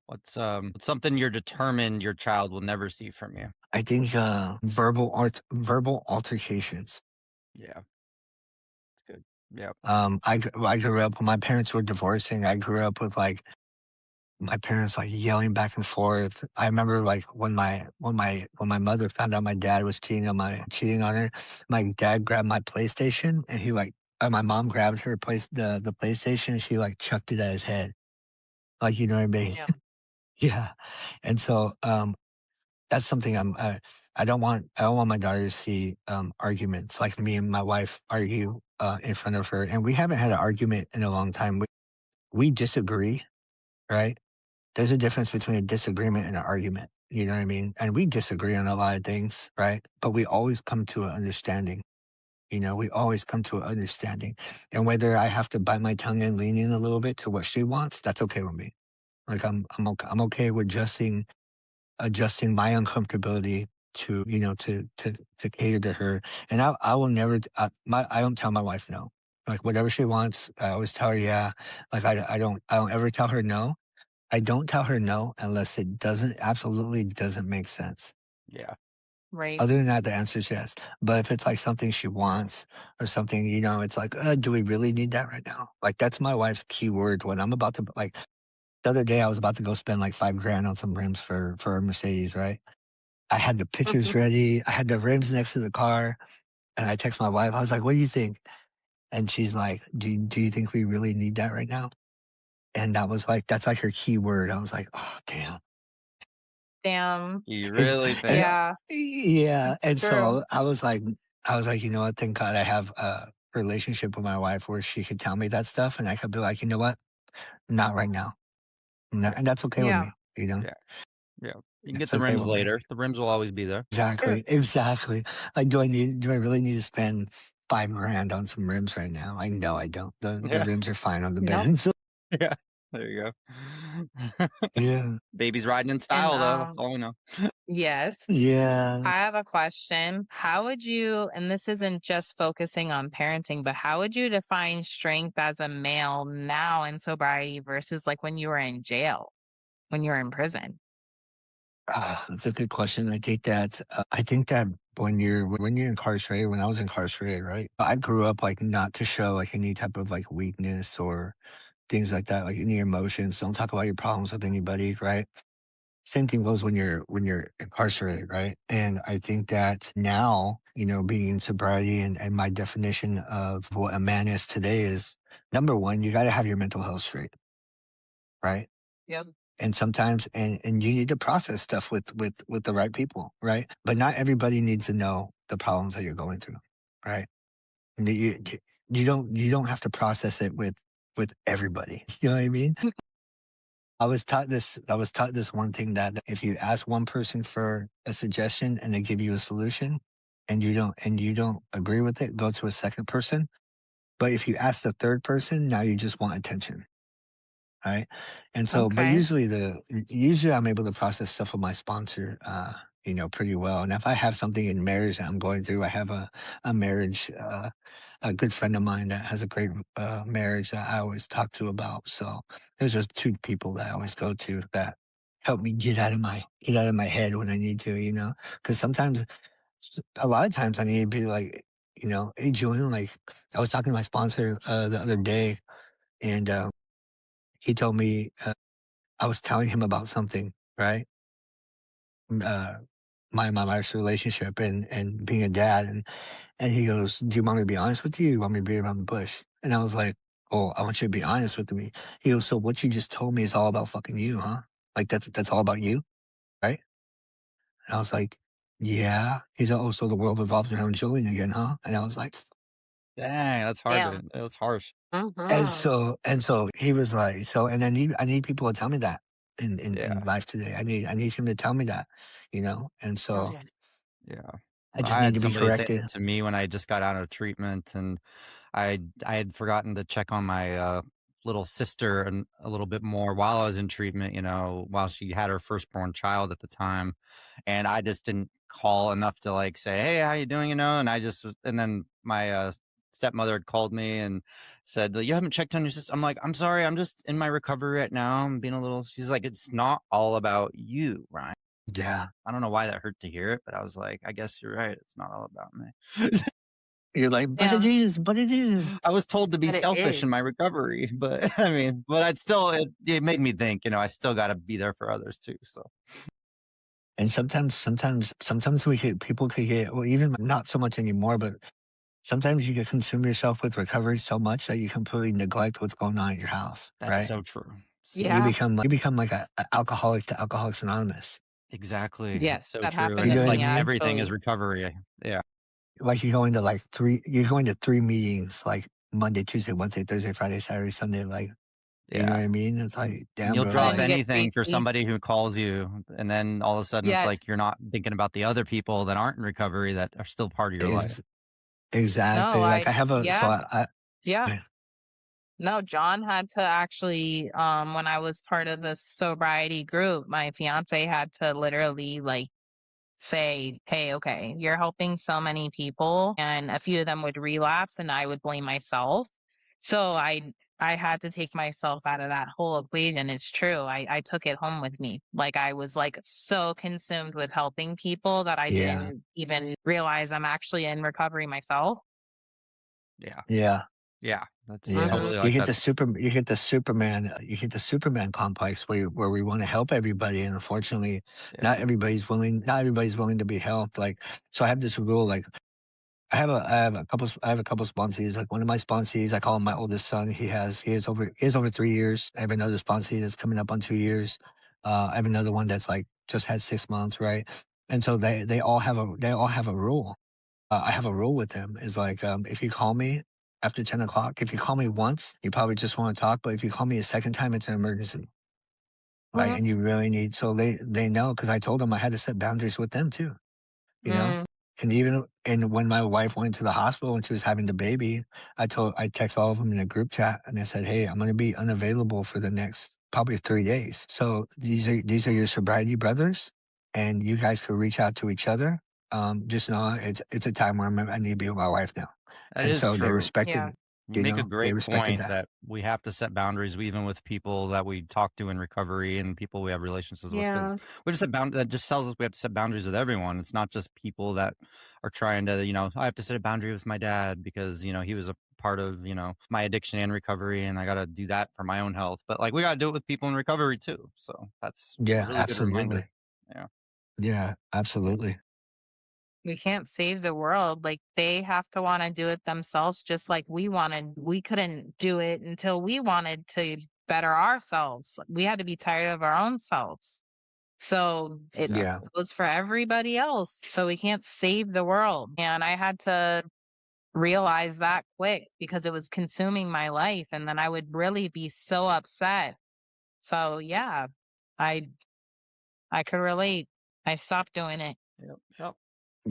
What's something you're determined your child will never see from you? I think verbal altercations. Yeah, it's good. Yeah. I grew up when my parents were divorcing. I grew up with like my parents like yelling back and forth. I remember like when my mother found out my dad was cheating on her, my dad grabbed my PlayStation and he like my mom grabbed her the PlayStation and she like chucked it at his head. Like you know what I mean? Yeah. Yeah. And so that's something I don't want my daughter to see arguments like me and my wife argue in front of her. And we haven't had an argument in a long time. We disagree, right? There's a difference between a disagreement and an argument. You know what I mean? And we disagree on a lot of things, right? But we always come to an understanding. We always come to an understanding. And whether I have to bite my tongue and lean in a little bit to what she wants, that's okay with me. Like I'm okay with adjusting my uncomfortability to to cater to her. And I will never I don't tell my wife no. Like whatever she wants, I always tell her yeah. Like I don't ever tell her no. I don't tell her no unless it absolutely doesn't make sense. Yeah. Right. Other than that, the answer is yes. But if it's like something she wants or something, it's like, do we really need that right now? Like that's my wife's key word when I'm about to like the other day I was about to go spend like 5 grand on some rims for a Mercedes, right? I had the pictures ready. I had the rims next to the car. And I text my wife. I was like, what do you think? And she's like, do you think we really need that right now? And that's like her key word. I was like, oh, damn. Damn. You And, really and think? Yeah, yeah. it's And true. so I was like, you know what? Thank God I have a relationship with my wife where she could tell me that stuff. And I could be like, you know what? Not right now. Yeah. And that's okay with Yeah. me. Yeah. Yeah. You can get It's the okay rims with me. later. The rims will always be there. Sure. Exactly. Like, do I really need to spend 5 grand on some rims right now? Like, no, I don't. The Yeah. rims are fine on the Nope. Benz. Yeah. There you go. Yeah. Baby's riding in And style, though. That's all we know. yes. Yeah. I have a question. How would you, and this isn't just focusing on parenting, but how would you define strength as a male now in sobriety versus like when you were in jail, when you were in prison? That's a good question. I think that when you're incarcerated, when I was incarcerated, right? I grew up like not to show like any type of like weakness or things like that, like any emotions. Don't talk about your problems with anybody, right? Same thing goes when you're incarcerated, right? And I think that now, being in sobriety and my definition of what a man is today is number one, you gotta have your mental health straight, right? Yep. And sometimes and you need to process stuff with the right people, right? But not everybody needs to know the problems that you're going through, right? And you don't have to process it with everybody. You know what I mean? I was taught this one thing that if you ask one person for a suggestion and they give you a solution and you don't agree with it, go to a second person. But if you ask the third person, now you just want attention. Right. And so, but Okay. usually I'm able to process stuff with my sponsor, pretty well. And if I have something in marriage that I'm going through, I have a marriage, a good friend of mine that has a great marriage that I always talk to about. So there's just two people that I always go to that help me get out of my head when I need to, because a lot of times I need to be like, hey, Julian, like I was talking to my sponsor the other day and, he told me, I was telling him about something, right? Uh, my wife's relationship and being a dad, and he goes, "Do you want me to be honest with you? Or you want me to beat around the bush?" And I was like, "Oh, I want you to be honest with me." He goes, "So what you just told me is all about fucking you, huh? Like that's all about you, right?" And I was like, "Yeah." He's like, "Oh, so the world revolves around Julian again, huh?" And I was like, Dang, that's hard Damn. to. That's harsh. and so he was like, so, and I need people to tell me that in Yeah, life today. I need him to tell me that, and so Mm. yeah. I just I need had to be somebody say corrected. that to me when I just got out of treatment, and I had forgotten to check on my little sister and a little bit more while I was in treatment. While she had her firstborn child at the time, and I just didn't call enough to like say, "Hey, how you doing?" And and then my stepmother had called me and said, "You haven't checked on your sister." I'm like, "I'm sorry, I'm just in my recovery right now. I'm being a little." She's like, "It's not all about you, Ryan." Yeah. I don't know why that hurt to hear it, but I was like, I guess you're right. It's not all about me. You're like, but it Yeah. is, but it is. I was told to be But it selfish is. in my recovery, but I mean, but I'd still, it made me think, I still got to be there for others too. So, And sometimes people could get, well, even not so much anymore, but sometimes you can consume yourself with recovery so much that you completely neglect what's going on at your house, that's right? so true. So You Yeah. true. become like a alcoholic to Alcoholics Anonymous. Exactly. It's Yes, so that true. happened And You to know it's what I me like mean? everything is actually. recovery. Yeah. Like you're going to three meetings, like Monday, Tuesday, Wednesday, Thursday, Friday, Saturday, Sunday. Like, you know Yeah. what I mean? It's like, damn, You'll bro. And then drop you Like, get anything for 3 somebody who calls you. And then all of a sudden it's yes. like you're not thinking about the other people that aren't in recovery that are still part of your life. is No, exactly like I have a so yeah, yeah. I No, John had to actually, when I was part of the sobriety group, my fiance had to literally like say, "Hey, okay, you're helping so many people," and a few of them would relapse, and I would blame myself. So I had to take myself out of that whole equation. It's true. I took it home with me. Like I was like so consumed with helping people that I yeah, didn't even realize I'm actually in recovery myself. Yeah. yeah. Yeah. That's Yeah, Hmm. totally like that. you hit the Superman complex where we want to help everybody, and unfortunately, Yeah. not everybody's willing to be helped. Like, so I have this rule. Like, I have a couple sponsees. Like one of my sponsees, I call him my oldest son. He has over 3 years. I have another sponsee that's coming up on 2 years. I have another one that's like just had 6 months, right? And so they all have a rule. I have a rule with them is like, if you call me after 10 o'clock, if you call me once, you probably just want to talk. But if you call me a second time, it's an emergency, right? Hmm. And you really need, so they know, because I told them I had to set boundaries with them too, you know? Mm. And even and when my wife went to the hospital when she was having the baby, I text all of them in a group chat and I said, "Hey, I'm gonna be unavailable for the next probably 3 days. So these are your sobriety brothers, and you guys could reach out to each other. Just know it's a time where I need to be with my wife now." That And is so they true. Yeah. respected, You make a they great respected point that. that we have to set boundaries even with people that we talk to in recovery and people we have relationships with, because Yeah. we have to set boundaries. That just tells us we have to set boundaries with everyone. It's not just people that are trying to, I have to set a boundary with my dad because, he was a part of, my addiction and recovery, and I got to do that for my own health. But like, we got to do it with people in recovery too. So that's a Yeah, really good absolutely. reminder. Yeah. Yeah, absolutely. We can't save the world. Like they have to want to do it themselves, just like we wanted. We couldn't do it until we wanted to better ourselves. We had to be tired of our own selves. So it Yeah, Exactly. goes for everybody else. So we can't save the world. And I had to realize that quick because it was consuming my life. And then I would really be so upset. So yeah, I I could relate. I stopped doing it. Yep. Yep.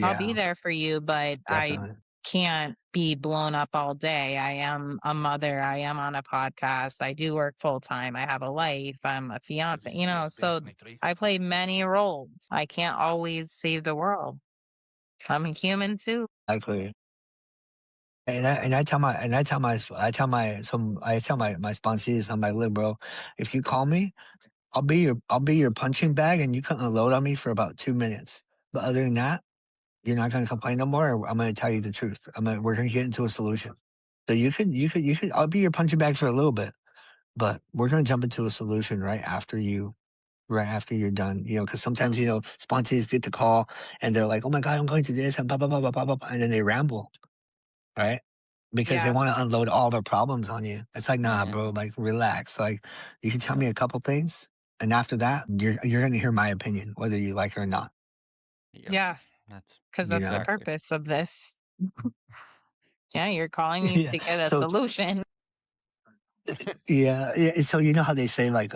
I'll be yeah, there for you, but I definitely. can't be blown up all day. I am a mother. I am on a podcast. I do work full time. I have a life. I'm a fiance, so I play many roles. I can't always save the world. I'm a human too. Exactly. And I tell my sponsees, I'm like, look, bro, if you call me, I'll be your punching bag and you can unload on me for about 2 minutes. But other than that, you're not gonna complain no more. Or I'm gonna tell you the truth. We're gonna get into a solution. So you could I'll be your punching bag for a little bit, but we're gonna jump into a solution right after you're done. Because sometimes, sponsees get the call and they're like, oh my God, I'm going to this and blah blah blah blah blah blah, and then they ramble, right? Because they Yeah. want to unload all their problems on you. It's like, nah, Hmm. bro, like relax. Like you can tell me a couple things, and after that, you're gonna hear my opinion, whether you like it or not. Yep. Yeah. That's Because You that's the know? exactly. purpose of this. Yeah. You're calling me Yeah. to get a So solution. yeah, yeah. So you know how they say like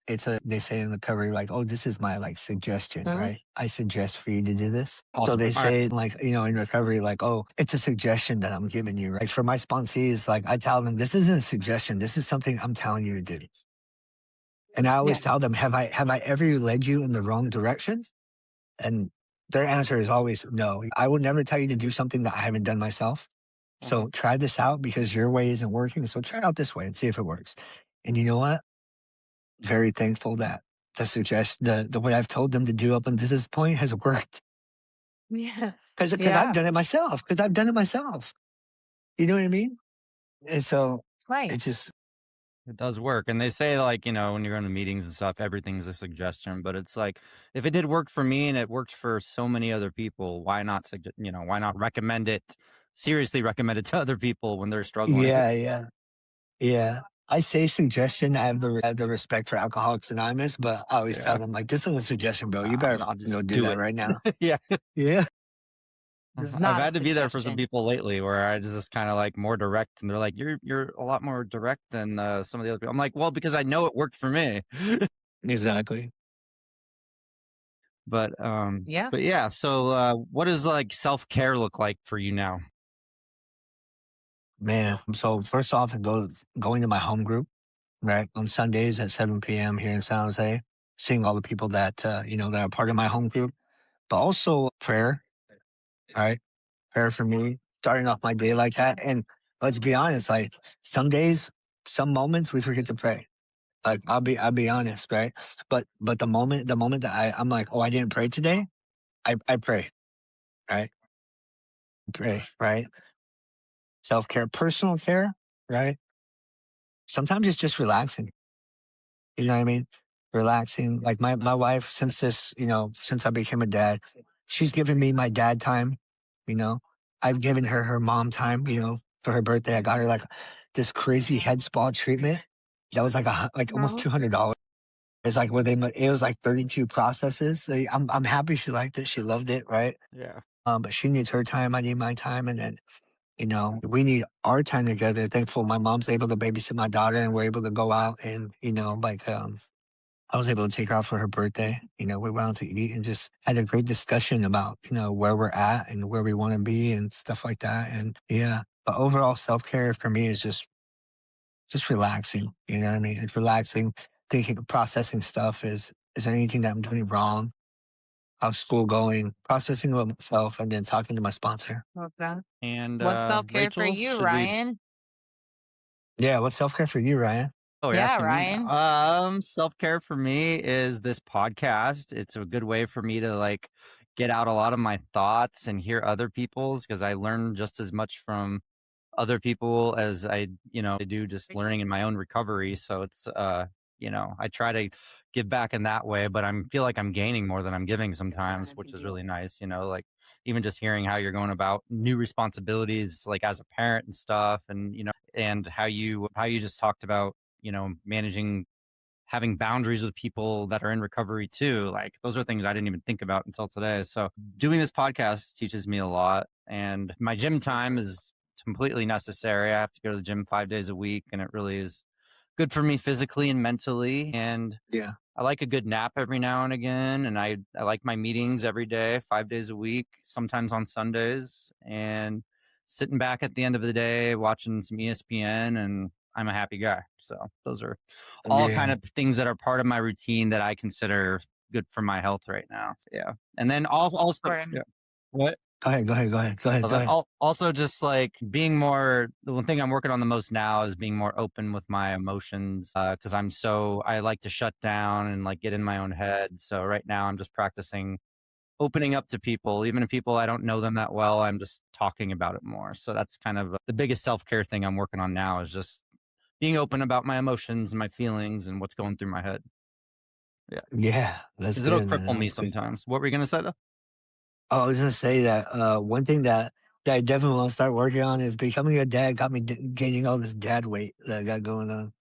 they say in recovery like, oh, this is my like suggestion, Mhm. right? I suggest for you to do this. So Awesome. they All right. say like, in recovery, like, oh, it's a suggestion that I'm giving you, right? For my sponsees, like I tell them this isn't a suggestion. This is something I'm telling you to do. And I always Yeah. tell them, have I ever led you in the wrong direction? And their answer is always no. I would never tell you to do something that I haven't done myself. Hmm. So try this out because your way isn't working. So try it out this way and see if it works. And you know what? Very thankful that the way I've told them to do up until this point has worked. Yeah. Because I've Yeah. done it myself. Because I've done it myself. You know what I mean? And so Right. it just It does work. And they say, like, when you're going to meetings and stuff, everything's a suggestion. But it's like, if it did work for me and it worked for so many other people, why not why not recommend it, seriously recommend it to other people when they're struggling? yeah, yeah. Yeah. I say suggestion. I have the respect for Alcoholics Anonymous, but I always tell Yeah. them like, this is a suggestion, bro. You better No, fucking just go do do that it. right now. Yeah. Yeah. It's I've not a had to be there for some suggestion. people lately where I just kind of like more direct, and they're like, you're a lot more direct than some of the other people. I'm like, well, because I know it worked for me. Exactly. But Yeah. but yeah, so what does like self-care look like for you now? Man. So first off, going to my home group, right? On Sundays at 7 p.m. here in San Jose, seeing all the people that are part of my home group, but also prayer, right? Prayer for me, starting off my day like that. And let's be honest, like some days, some moments we forget to pray. Like I'll be honest, right? But the moment that I'm like, oh, I didn't pray today, I pray, right? Pray, right? Self-care, personal care, right? Sometimes it's just relaxing. You know what I mean? Relaxing. Like my wife, since I became a dad, she's given me my dad time, you know. I've given her mom time, for her birthday. I got her like this crazy head spa treatment. That was like almost Oh, $200. It's like it was like 32 processes. So I'm happy she liked it. She loved it, right? Yeah. But she needs her time. I need my time, and then we need our time together. Thankful my mom's able to babysit my daughter, and we're able to go out and like I was able to take her out for her birthday. We went out to eat and just had a great discussion about, where we're at and where we want to be and stuff like that. And yeah, but overall self care for me is just relaxing. You know what I mean? It's relaxing, thinking, processing stuff. Is there anything that I'm doing wrong? How's school going? Processing with myself and then talking to my sponsor. Okay. And What's self-care for Rachel, you, should we? Ryan? Yeah, what's self care for you, Ryan? Oh, you're Yeah, asking me Ryan. now. Self-care for me is this podcast. It's a good way for me to like get out a lot of my thoughts and hear other people's because I learn just as much from other people as I do just learning in my own recovery. So it's I try to give back in that way, but feel like I'm gaining more than I'm giving sometimes, which is really nice, like even just hearing how you're going about new responsibilities like as a parent and stuff and how you just talked about, managing having boundaries with people that are in recovery too. Like those are things I didn't even think about until today. So doing this podcast teaches me a lot. And my gym time is completely necessary. I have to go to the gym 5 days a week, and it really is good for me physically and mentally. And Yeah. I like a good nap every now and again. And I like my meetings every day, 5 days a week, sometimes on Sundays, and sitting back at the end of the day, watching some ESPN, and I'm a happy guy. So those are all kind Yeah. of things that are part of my routine that I consider good for my health right now. So, yeah. And then also, Important. yeah. What? Go ahead. Go ahead. Go ahead. Go ahead. Well, Go then ahead. also just like being more, the one thing I'm working on the most now is being more open with my emotions. Cause I like to shut down and like get in my own head. So right now I'm just practicing opening up to people, even if people I don't know them that well, I'm just talking about it more. So that's kind of the biggest self-care thing I'm working on now is just being open about my emotions and my feelings and what's going through my head. Yeah. Yeah, that's Cause it'll good, man. cripple me That's good. sometimes. What were you going to say though? Oh, I was gonna say that one thing that I definitely want to start working on is becoming a dad. Got me gaining all this dad weight that I got going on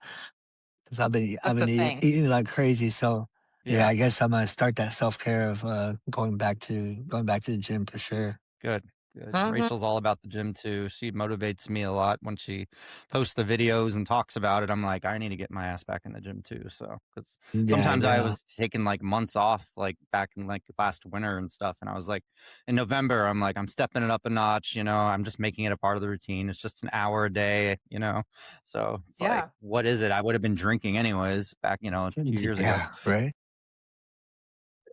because I've That's been the thing. eating like crazy. So yeah, Yeah. I guess I'm gonna start that self care of going back to the gym for sure. Good, good. Mhm. Rachel's all about the gym too. She motivates me a lot when she posts the videos and talks about it. I'm like, I need to get my ass back in the gym too. So, because Yeah, sometimes I yeah, was taking like months off, like back in like last winter and stuff. And I was like, in November, I'm like, I'm stepping it up a notch. I'm just making it a part of the routine. It's just an hour a day. So it's like, Yeah. what is it? I would have been drinking anyways back, a few years ago. yeah. Right.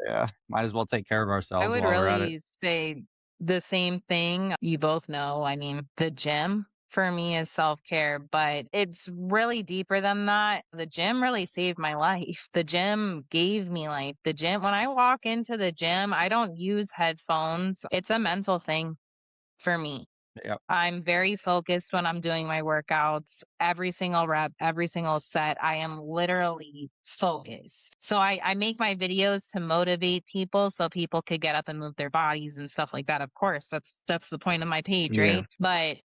Yeah. Might as well take care of I ourselves would while we're at it. really say the same thing. You both know, I mean, the gym for me is self-care, but it's really deeper than that. The gym really saved my life. The gym gave me life. The gym, when I walk into the gym, I don't use headphones. It's a mental thing for me. Yeah. I'm very focused when I'm doing my workouts. Every single rep, every single set, I am literally focused. So I make my videos to motivate people so people could get up and move their bodies and stuff like that. Of course, that's the point of my page, Yeah. right? But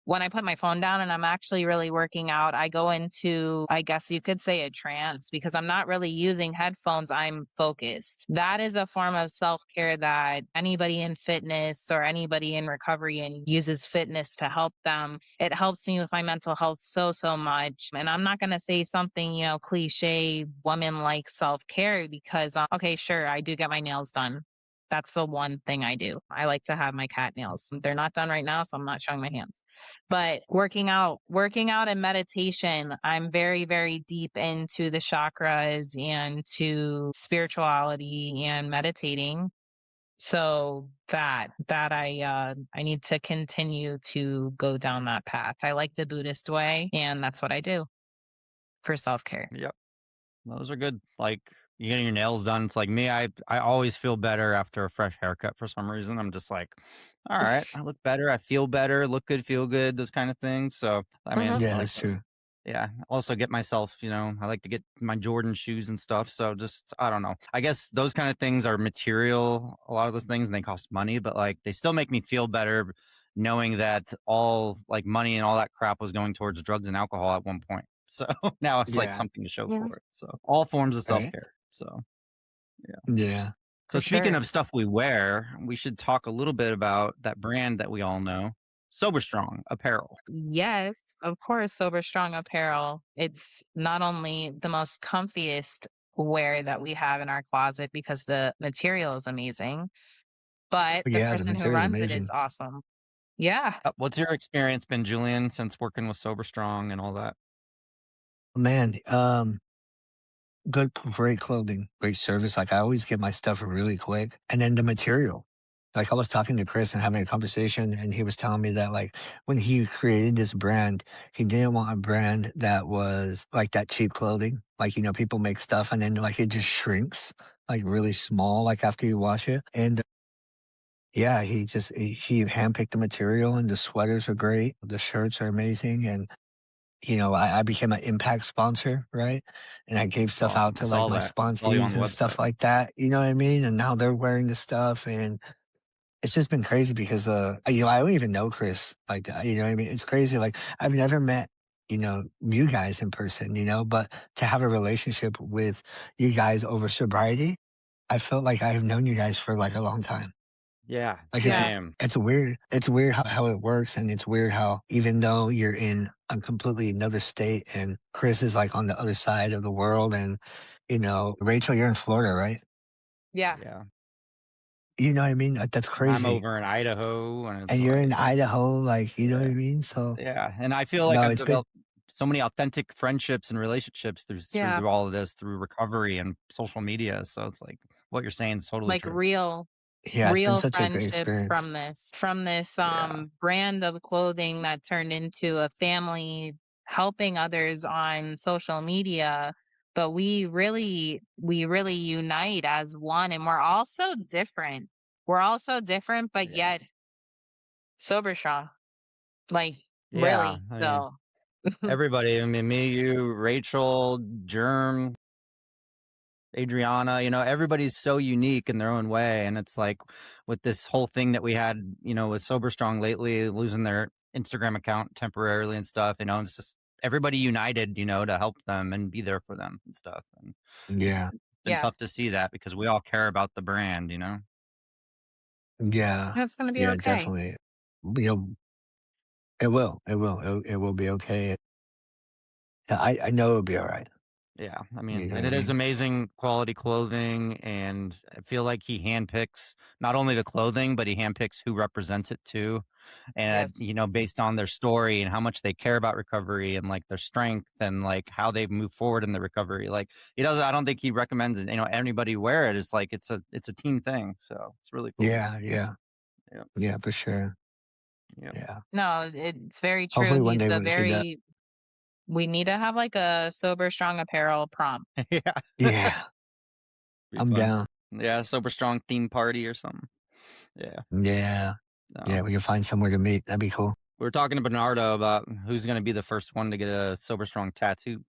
when I put my phone down and I'm actually really working out, I go into, I guess you could say, a trance because I'm not really using headphones. I'm focused. That is a form of self care that anybody in fitness or anybody in recovery and uses fitness to help them. It helps me with my mental health so, so much. And I'm not going to say something, cliche woman like self care because, okay, sure, I do get my nails done. That's the one thing I do. I like to have my cat nails. They're not done right now, so I'm not showing my hands. But working out and meditation, I'm very, very deep into the chakras and to spirituality and meditating. So I need to continue to go down that path. I like the Buddhist way, and that's what I do for self-care. Yep. Those are good. Like you getting your nails done. It's like me. I always feel better after a fresh haircut for some reason. I'm just like, all right, I look better. I feel better. Look good, feel good. Those kind of things. So I mean, Mhm. Yeah, like that's those. true. Yeah. Also get myself. I like to get my Jordan shoes and stuff. So just I don't know. I guess those kind of things are material. A lot of those things and they cost money, but like they still make me feel better knowing that all like money and all that crap was going towards drugs and alcohol at one point. So now it's like Yeah. something to show Yeah. for it. So all forms of self Right. care. So yeah. Yeah. So For speaking sure. of stuff we wear, we should talk a little bit about that brand that we all know, Sober Strong Apparel. Yes, of course, Sober Strong apparel. It's not only the most comfiest wear that we have in our closet because the material is amazing, but the Yeah, the person who material is runs it is amazing. awesome. Yeah. What's your experience been, Julian, since working with Sober Strong and all that? Man, great clothing, great service. Like, I always get my stuff really quick. And then the material. Like, I was talking to Chris and having a conversation, and he was telling me that, like, when he created this brand, he didn't want a brand that was like that cheap clothing. Like, people make stuff and then, like, it just shrinks, like, really small, like, after you wash it. And yeah, he handpicked the material, and the sweaters are great. The shirts are amazing. And I became an impact sponsor, right? And I gave That's stuff awesome. out I to like saw my that. Saw you on sponsees the and stuff website. like that. You know what I mean? And now they're wearing the stuff, and it's just been crazy because I don't even know Chris like that. You know what I mean? It's crazy. Like, I've never met you guys in person, but to have a relationship with you guys over sobriety, I felt like I've known you guys for like a long time. Yeah, Like, Yeah. same. it's weird. It's weird how it works, and it's weird how even though you're in a completely another state and Chris is like on the other side of the world, and Rachel, you're in Florida, right? Yeah. Yeah. You know what I mean? Like, that's And I'm crazy. over in Idaho, and it's And you're in like, Idaho, like, you know what I yeah, mean? So yeah. And I feel like no, I've it's good. developed so many authentic friendships and relationships Yeah. through all of this, through recovery and social media. So it's like what you're saying is totally Like true. Yeah, it's been real such a great friendships experience. from this Yeah. brand of clothing that turned into a family helping others on social media, but we really unite as one, and we're all so different but Yeah. yet sober strong, like, Yeah. really, I mean, so everybody, I mean, me, you, Rachel, Germ, Adriana, everybody's so unique in their own way. And it's like with this whole thing that we had, with Sober Strong lately, losing their Instagram account temporarily and stuff, it's just everybody united, to help them and be there for them and stuff. And it's Yeah, been yeah, tough to see that because we all care about the brand. yeah, it's gonna be yeah, okay. definitely. You know, it will be okay. Yeah, I know it'll be all right. Yeah, I You mean, know what and I it is mean? amazing quality clothing, and I feel like he handpicks not only the clothing, but he handpicks who represents it too, and Yes. based on their story and how much they care about recovery and like their strength and like how they move forward in the recovery. Like he doesn't, I don't think he recommends it. Anybody wear it. It's like it's a team thing, so it's really cool. Yeah, yeah, Yeah, yeah, for sure. yeah, Yeah. No, it's very true. Hopefully one He's day a when he does. very We need to have like a sober strong apparel prom. yeah. Yeah, Be I'm fun. down. Yeah, super strong theme party or something. Yeah. Yeah. No. Yeah, we can find somewhere to meet. That'd be cool. We were talking to Bernardo about who's going to be the first one to get a Sober Strong tattoo.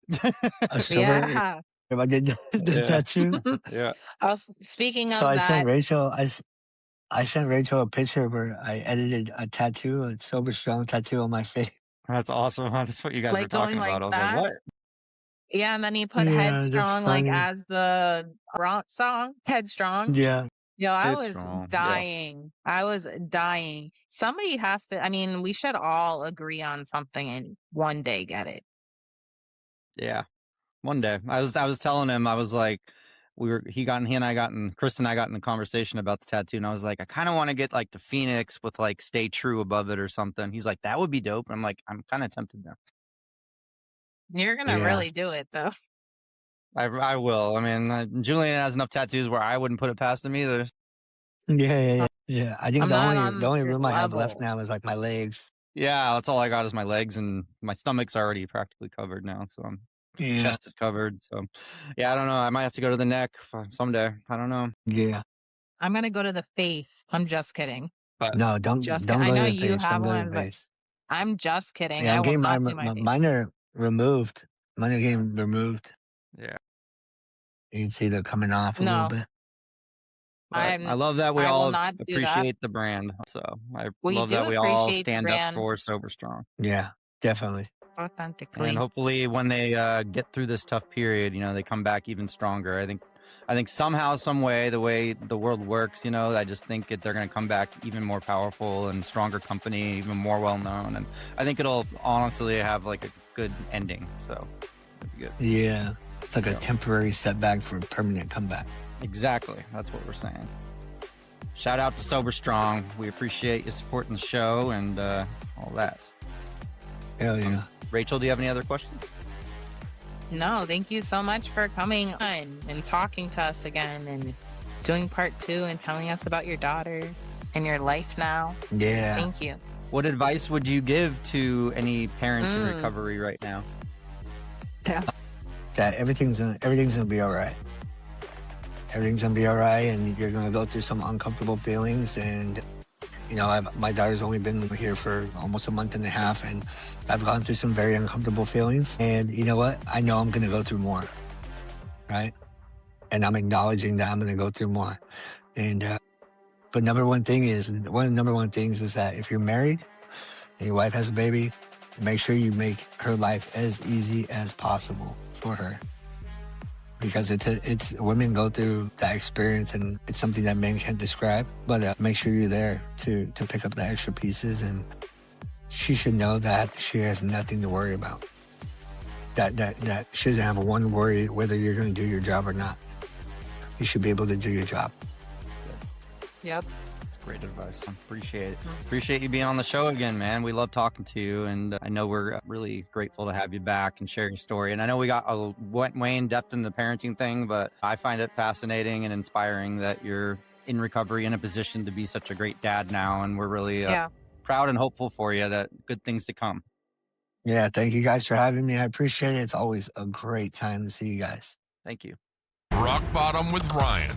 A sober Yeah. if I did the Yeah. tattoo. Yeah. Speaking So of I sent that, Rachel I sent Rachel a picture where I edited a tattoo, a sober strong tattoo on my face. That's awesome. That's what you guys were like going talking like about. I was like, that. what? Yeah, and then he put Yeah, that's Headstrong like funny. as the rock song, Headstrong. Yeah. Yo, I It's was strong. Yeah. dying. I was dying. Somebody has to, I mean, we should all agree on something and one day get it. Yeah. One day. I was telling him, I was like, Chris and I got in the conversation about the tattoo, and I was like, I kind of want to get like the Phoenix with like Stay True above it or something. He's like, that would be dope. I'm like, I'm kind of tempted now. You're gonna Yeah. really do it though. I will. I mean, Julian has enough tattoos where I wouldn't put it past him either. Yeah. Yeah. I think I'm the not only the on only your room I have left level. now is like my legs. Yeah, that's all I got is my legs, and my stomach's already practically covered now. So Yeah. chest is covered. So yeah, I don't know. I might have to go to the neck someday. I don't know. Yeah. I'm gonna go to the face. I'm just kidding. But No, don't Just kidding. don't I go know to the you face. have Don't go to the one, but face. I'm just kidding. Yeah, I I'm will getting not do my face. mine are removed. Mine are getting removed. yeah, You can see they're coming off a little No, bit. but I love that we I will all not do that. appreciate the brand. So I We love do that we all appreciate the stand up brand for Sober Strong. Yeah, definitely. And authentically. hopefully when they get through this tough period, they come back even stronger. I think somehow, some way, the way the world works, I just think they're going to come back even more powerful and stronger company, even more well known. And I think it'll honestly have like a good ending. So it'll be good. Yeah. It's like a temporary setback for a permanent comeback. Exactly. That's what we're saying. Shout out to Sober Strong. We appreciate you supporting the show and all that. Hell yeah. Rachel, do you have any other questions? No, thank you so much for coming on and talking to us again and doing part 2 and telling us about your daughter and your life now. Yeah. Thank you. What advice would you give to any parent in recovery right now? That everything's gonna be all right. Everything's gonna be all right, and you're gonna go through some uncomfortable feelings. And you know, my daughter's only been here for almost a month and a half, and I've gone through some very uncomfortable feelings. And you know what? I know I'm gonna go through more, right? And I'm acknowledging that I'm gonna go through more. And but one of the number one things is that if you're married and your wife has a baby, make sure you make her life as easy as possible for her. Because it's women go through that experience, and it's something that men can't describe. But make sure you're there to pick up the extra pieces, and she should know that she has nothing to worry about. That she doesn't have one worry whether you're going to do your job or not. You should be able to do your job. Yep. That's great advice. I appreciate it. Appreciate you being on the show again, man. We love talking to you, and I know we're really grateful to have you back and share your story. And I know we went way in depth in the parenting thing, but I find it fascinating and inspiring that you're in recovery in a position to be such a great dad now, and we're really proud and hopeful for you that good things to come. Yeah, thank you guys for having me. I appreciate it. It's always a great time to see you guys. Thank you. Rock Bottom with Ryan.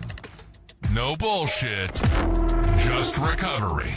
No bullshit, just recovery.